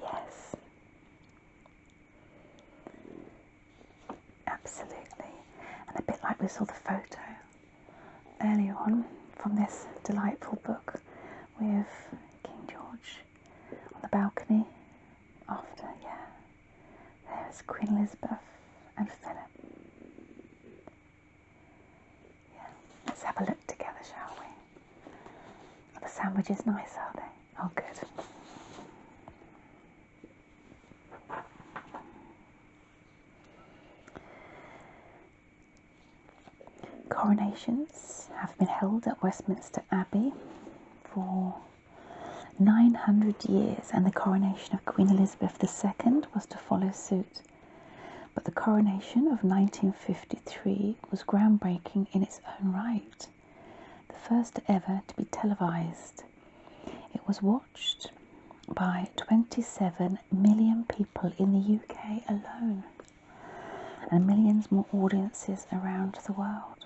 Yes, absolutely, and a bit like we saw the photo earlier on from this delightful book with King George on the balcony after, yeah, there's Queen Elizabeth and Philip. Yeah, let's have a look together, shall we? Are the sandwiches nice, are they? Oh, good. Coronations have been held at Westminster Abbey for 900 years, and the coronation of Queen Elizabeth II was to follow suit. But the coronation of 1953 was groundbreaking in its own right, the first ever to be televised. It was watched by 27 million people in the UK alone, and millions more audiences around the world.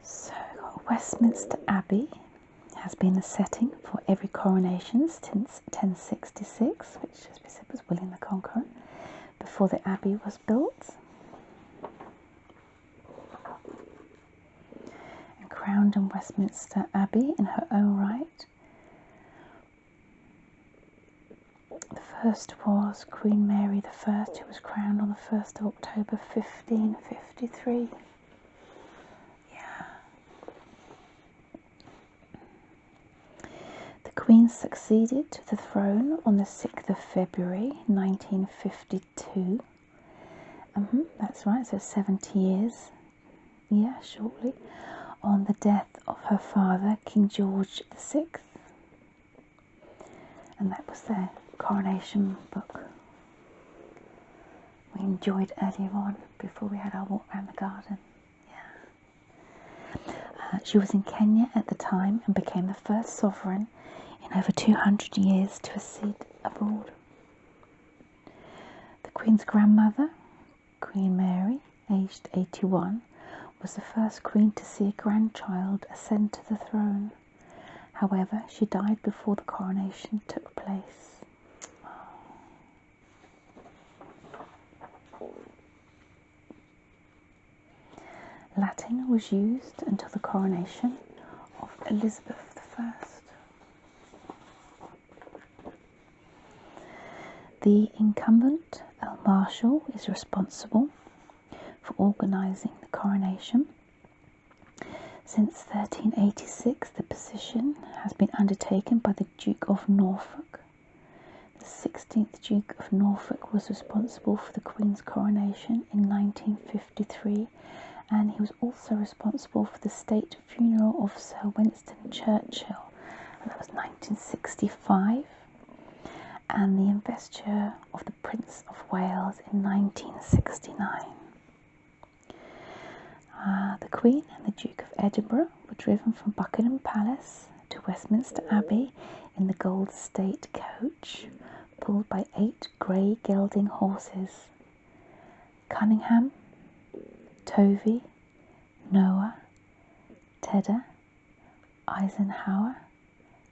So, Westminster Abbey has been the setting for every coronation since 1066, which, as we said, was William the Conqueror, before the abbey was built. And crowned in Westminster Abbey in her own right. The first was Queen Mary I, who was crowned on the 1st of October 1553. The Queen succeeded to the throne on the 6th of February 1952. That's right, so 70 years, yeah, shortly, on the death of her father, King George VI. And that was their coronation book we enjoyed earlier on before we had our walk around the garden. Yeah. She was in Kenya at the time and became the first sovereign in over 200 years to accede abroad. The Queen's grandmother, Queen Mary, aged 81, was the first queen to see a grandchild ascend to the throne. However, she died before the coronation took place. Latin was used until the coronation of Elizabeth I. The incumbent Earl Marshal is responsible for organising the coronation. Since 1386, the position has been undertaken by the Duke of Norfolk. The 16th Duke of Norfolk was responsible for the Queen's coronation in 1953, and he was also responsible for the state funeral of Sir Winston Churchill, and that was 1965, and the investiture of the Prince of Wales in 1969. The Queen and the Duke of Edinburgh were driven from Buckingham Palace to Westminster Abbey in the Gold State coach, pulled by 8 grey gelding horses. Cunningham, Tovey, Noah, Tedder, Eisenhower,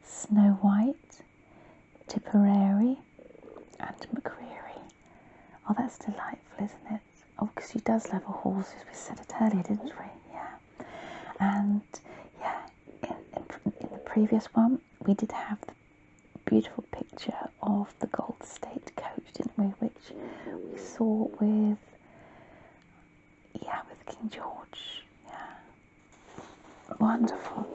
Snow White, Tipperary, and McCreary. Oh, that's delightful, isn't it? Oh, because she does love her horses. We said it earlier, didn't we? Yeah. And yeah, in the previous one, we did have the beautiful picture of the Gold State coach, didn't we? Which we saw with King George. Yeah. Wonderful.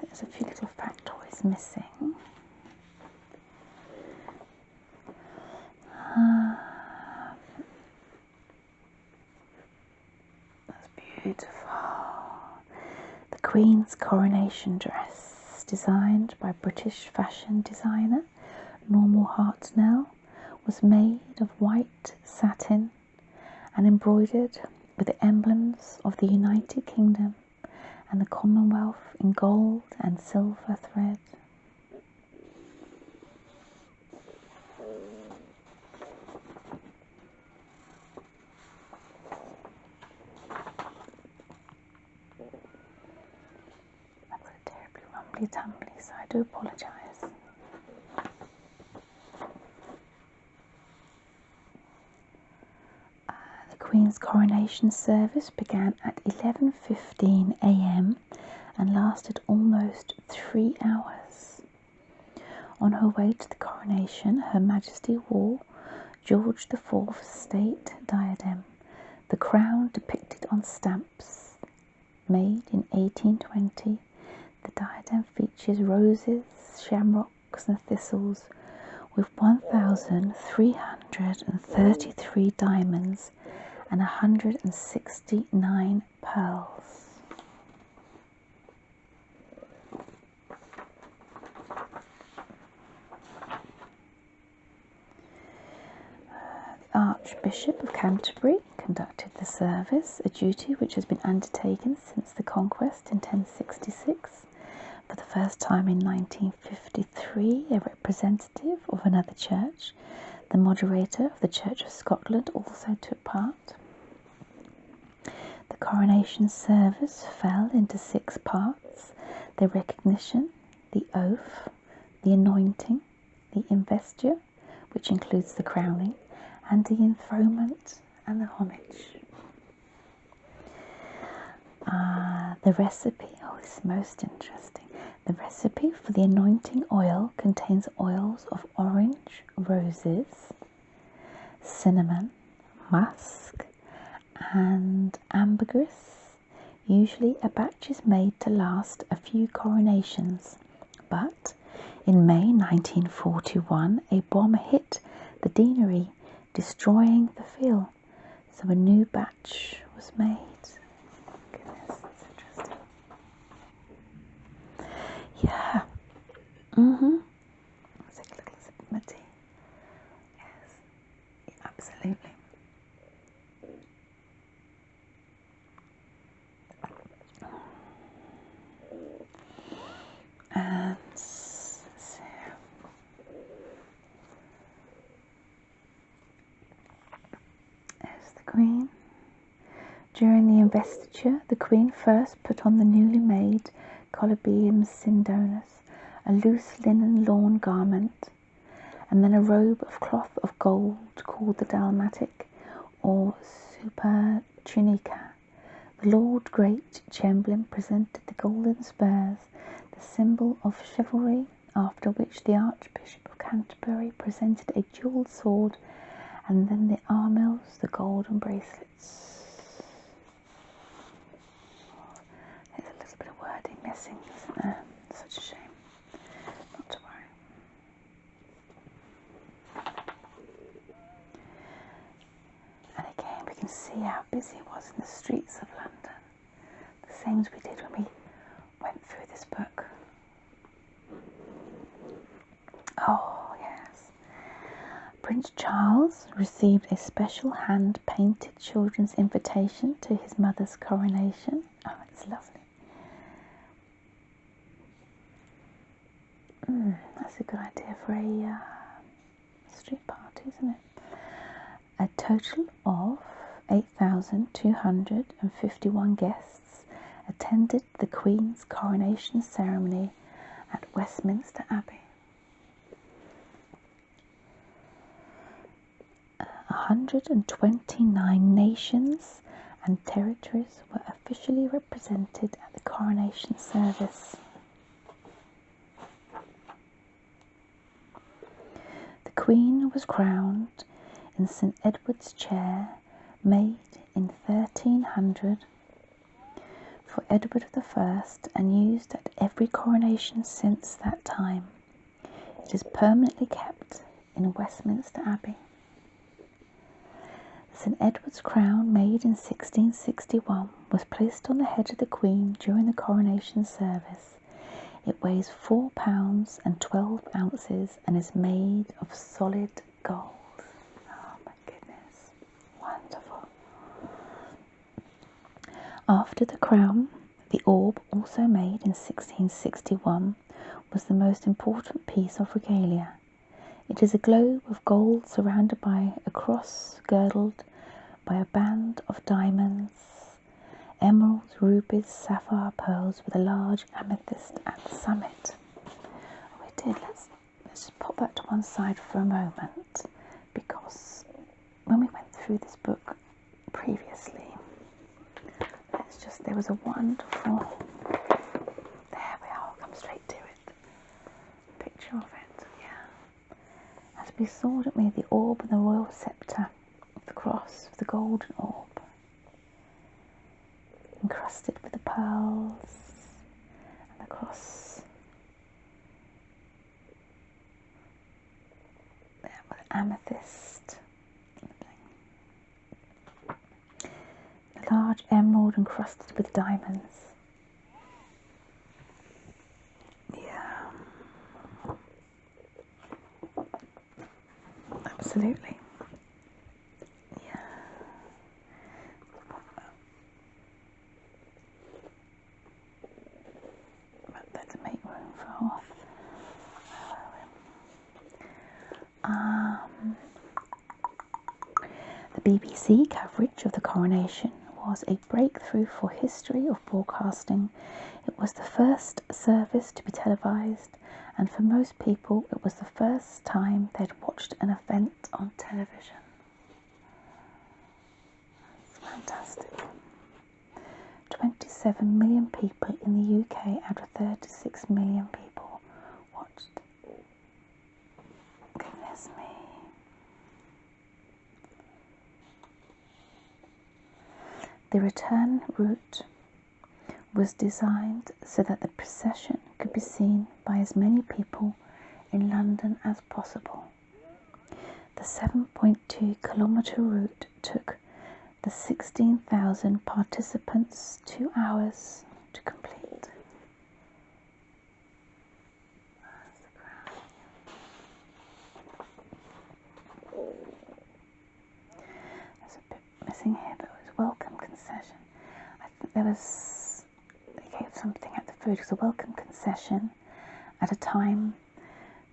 There's a few little factoids missing. That's beautiful. The Queen's coronation dress, designed by British fashion designer Normal Hartnell, was made of white satin and embroidered with the emblems of the United Kingdom and the Commonwealth in gold and silver thread. I've got a terribly rumbly tumbly, so I do apologise. The Queen's coronation service began at 11:15 a.m. and lasted almost 3 hours. On her way to the coronation, Her Majesty wore George IV's state diadem, the crown depicted on stamps. Made in 1820, the diadem features roses, shamrocks and thistles with 1,333 diamonds and 169 pearls. The Archbishop of Canterbury conducted the service, a duty which has been undertaken since the conquest in 1066. For the first time in 1953, a representative of another church, the moderator of the Church of Scotland, also took part. The coronation service fell into 6 parts: the recognition, the oath, the anointing, the investiture, which includes the crowning, and the enthronement and the homage. The recipe, oh, this is most interesting. The recipe for the anointing oil contains oils of orange, roses, cinnamon, musk, and ambergris. Usually a batch is made to last a few coronations, but in May 1941 a bomb hit the deanery, destroying the field, so a new batch was made. Goodness, that's interesting. Yeah. Let's take a little sip of my tea. Yes, yeah, absolutely. And so, there's the Queen. During the investiture, the Queen first put on the newly made Colubium Sindonis, a loose linen lawn garment, and then a robe of cloth of gold called the dalmatic or super tunica. The Lord Great Chamberlain presented the golden spurs, the symbol of chivalry, after which the Archbishop of Canterbury presented a jewelled sword, and then the armils, the golden bracelets. There's a little bit of wording missing, isn't there? Such a shame. Not to worry. And again, we can see how busy it was in the streets of London, the same as we did when we went through this book. Oh, yes. Prince Charles received a special hand-painted children's invitation to his mother's coronation. Oh, it's lovely. That's a good idea for a street party, isn't it? A total of 8,251 guests attended the Queen's coronation ceremony at Westminster Abbey. 129 nations and territories were officially represented at the coronation service. The Queen was crowned in St. Edward's chair, made in 1300 for Edward I and used at every coronation since that time. It is permanently kept in Westminster Abbey. St. Edward's crown, made in 1661, was placed on the head of the Queen during the coronation service. It weighs 4 pounds and 12 ounces and is made of solid gold. Oh my goodness, wonderful. After the crown, the orb, also made in 1661, was the most important piece of regalia. It is a globe of gold surrounded by a cross girdled by a band of diamonds, emeralds, rubies, sapphire, pearls, with a large amethyst at the summit. Oh, we did. Let's just pop that to one side for a moment, because when we went through this book previously, there was a wonderful, there we are, I'll come straight to it, picture of it, yeah. As we saw, didn't we, the orb and the royal sceptre, the cross, the golden orb, encrusted with the pearls, and the cross, there with amethyst, the large emerald encrusted with diamonds. Yeah, absolutely. Yeah. But let's make room for Hoth. The BBC coverage of the coronation was a breakthrough for history of broadcasting. It was the first service to be televised, and for most people it was the first time they'd watched an event on television. It's fantastic. 27 million people in the UK out of 36 million people watched. Goodness me. The return route was designed so that the procession could be seen by as many people in London as possible. The 7.2 kilometre route took the 16,000 participants 2 hours to complete. That's the crown. There's a bit missing here, but it was welcome concession. I think they gave something at the food. It was a welcome concession at a time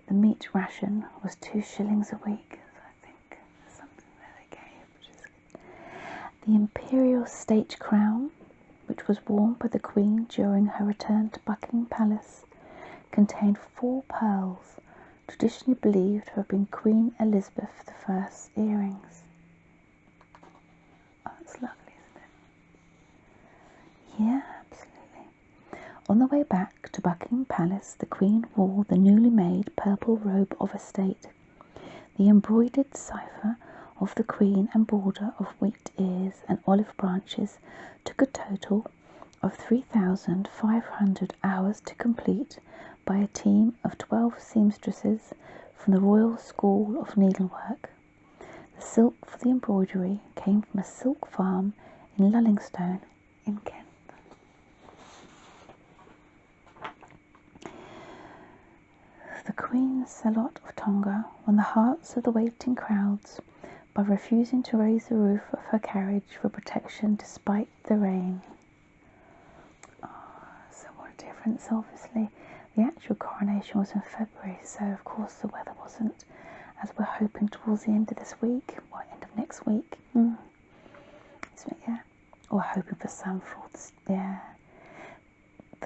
the meat ration was 2 shillings a week. So I think there's something that they gave, which is good. The imperial state crown, which was worn by the Queen during her return to Buckingham Palace, contained 4 pearls traditionally believed to have been Queen Elizabeth I's earrings. Oh, it's lovely, isn't it? Yeah, absolutely. On the way back to Buckingham Palace, the Queen wore the newly made purple robe of estate. The embroidered cipher of the Queen and border of wheat ears and olive branches took a total of 3,500 hours to complete by a team of 12 seamstresses from the Royal School of Needlework. The silk for the embroidery came from a silk farm in Lullingstone in Kent. The Queen Salot of Tonga won the hearts of the waiting crowds by refusing to raise the roof of her carriage for protection despite the rain. Oh, so what a difference, obviously. The actual coronation was in February, so of course the weather wasn't as we're hoping towards the end of this week, or end of next week. So, yeah, or hoping for some for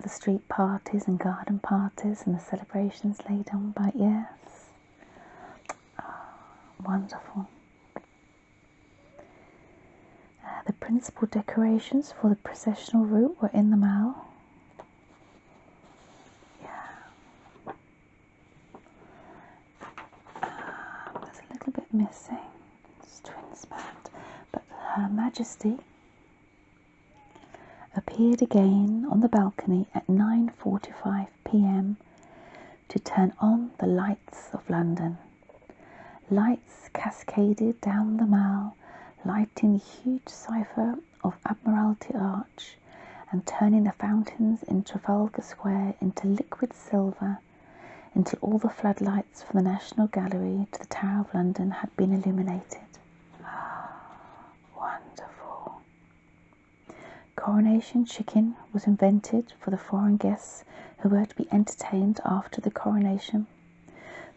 the street parties and garden parties and the celebrations later on. But yes, wonderful. The principal decorations for the processional route were in the mail. There's a little bit missing. It's twin spanned, but Her Majesty appeared again on the balcony at 9:45 p.m. to turn on the lights of London. Lights cascaded down the Mall, lighting the huge cipher of Admiralty Arch and turning the fountains in Trafalgar Square into liquid silver until all the floodlights from the National Gallery to the Tower of London had been illuminated. Wonderful. Coronation Chicken was invented for the foreign guests who were to be entertained after the coronation.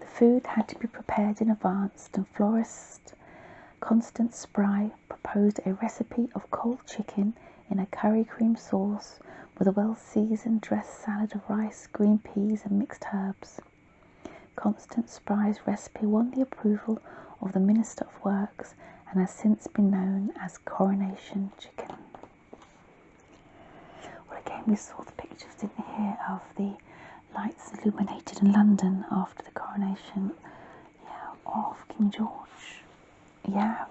The food had to be prepared in advance, and florist Constance Spry proposed a recipe of cold chicken in a curry cream sauce with a well-seasoned dressed salad of rice, green peas and mixed herbs. Constance Spry's recipe won the approval of the Minister of Works and has since been known as Coronation Chicken. Well, again, we saw the pictures, didn't we, here of the lights illuminated in London after the coronation, of King George.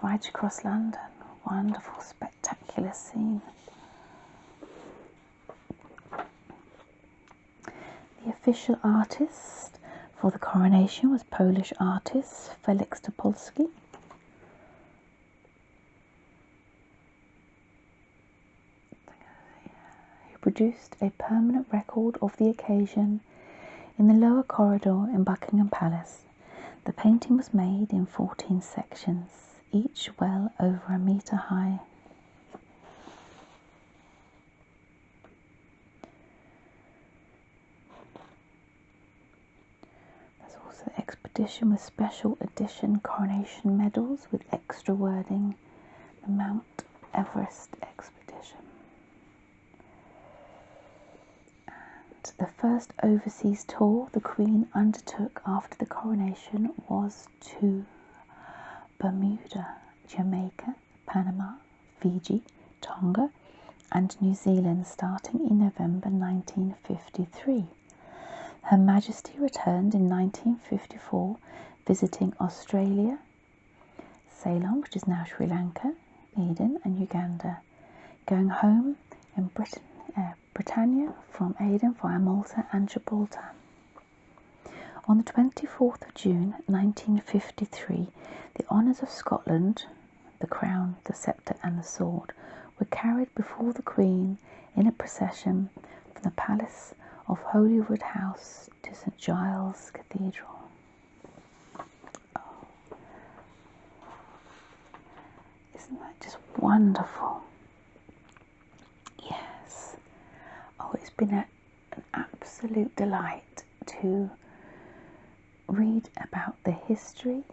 Right across London. Wonderful, spectacular scene. The official artist for the coronation was Polish artist Felix Topolski. He produced a permanent record of the occasion in the lower corridor in Buckingham Palace. The painting was made in 14 sections, each well over a metre high. There's also the expedition with special edition coronation medals with extra wording, the Mount Everest expedition. The first overseas tour the Queen undertook after the coronation was to Bermuda, Jamaica, Panama, Fiji, Tonga and New Zealand starting in November 1953. Her Majesty returned in 1954 visiting Australia, Ceylon, which is now Sri Lanka, Aden and Uganda, going home in Britannia from Aden via Malta and Gibraltar. On the 24th of June 1953, the honours of Scotland, the crown, the sceptre and the sword, were carried before the Queen in a procession from the Palace of Holyrood House to St Giles Cathedral. Isn't that just wonderful? Yes. It's been an absolute delight to read about the history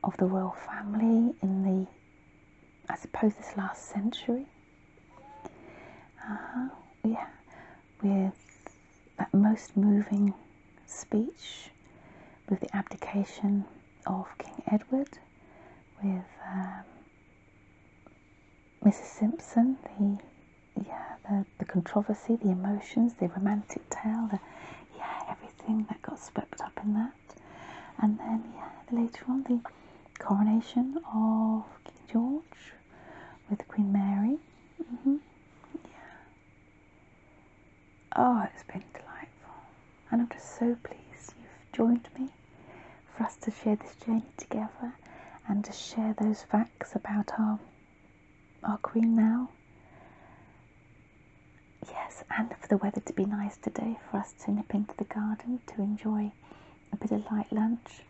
of the royal family in I suppose this last century. With that most moving speech with the abdication of King Edward, with Mrs. Simpson, the controversy, the emotions, the romantic tale, everything that got swept up in that. And then, later on, the coronation of King George with Queen Mary. Oh, it's been delightful. And I'm just so pleased you've joined me for us to share this journey together and to share those facts about our Queen now. Yes, and for the weather to be nice today, for us to nip into the garden to enjoy a bit of light lunch.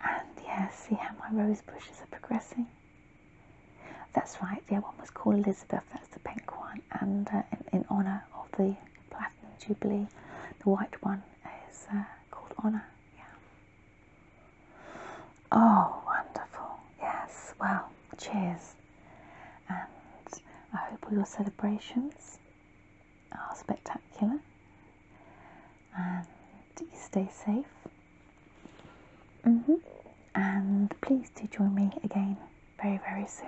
And see how my rose bushes are progressing. That's right, one was called Elizabeth, that's the pink one, and in honour of the Platinum Jubilee, the white one is called Honour. Oh, wonderful. Yes, well, cheers. And I hope all your celebrations are spectacular and you stay safe. And please do join me again very, very soon.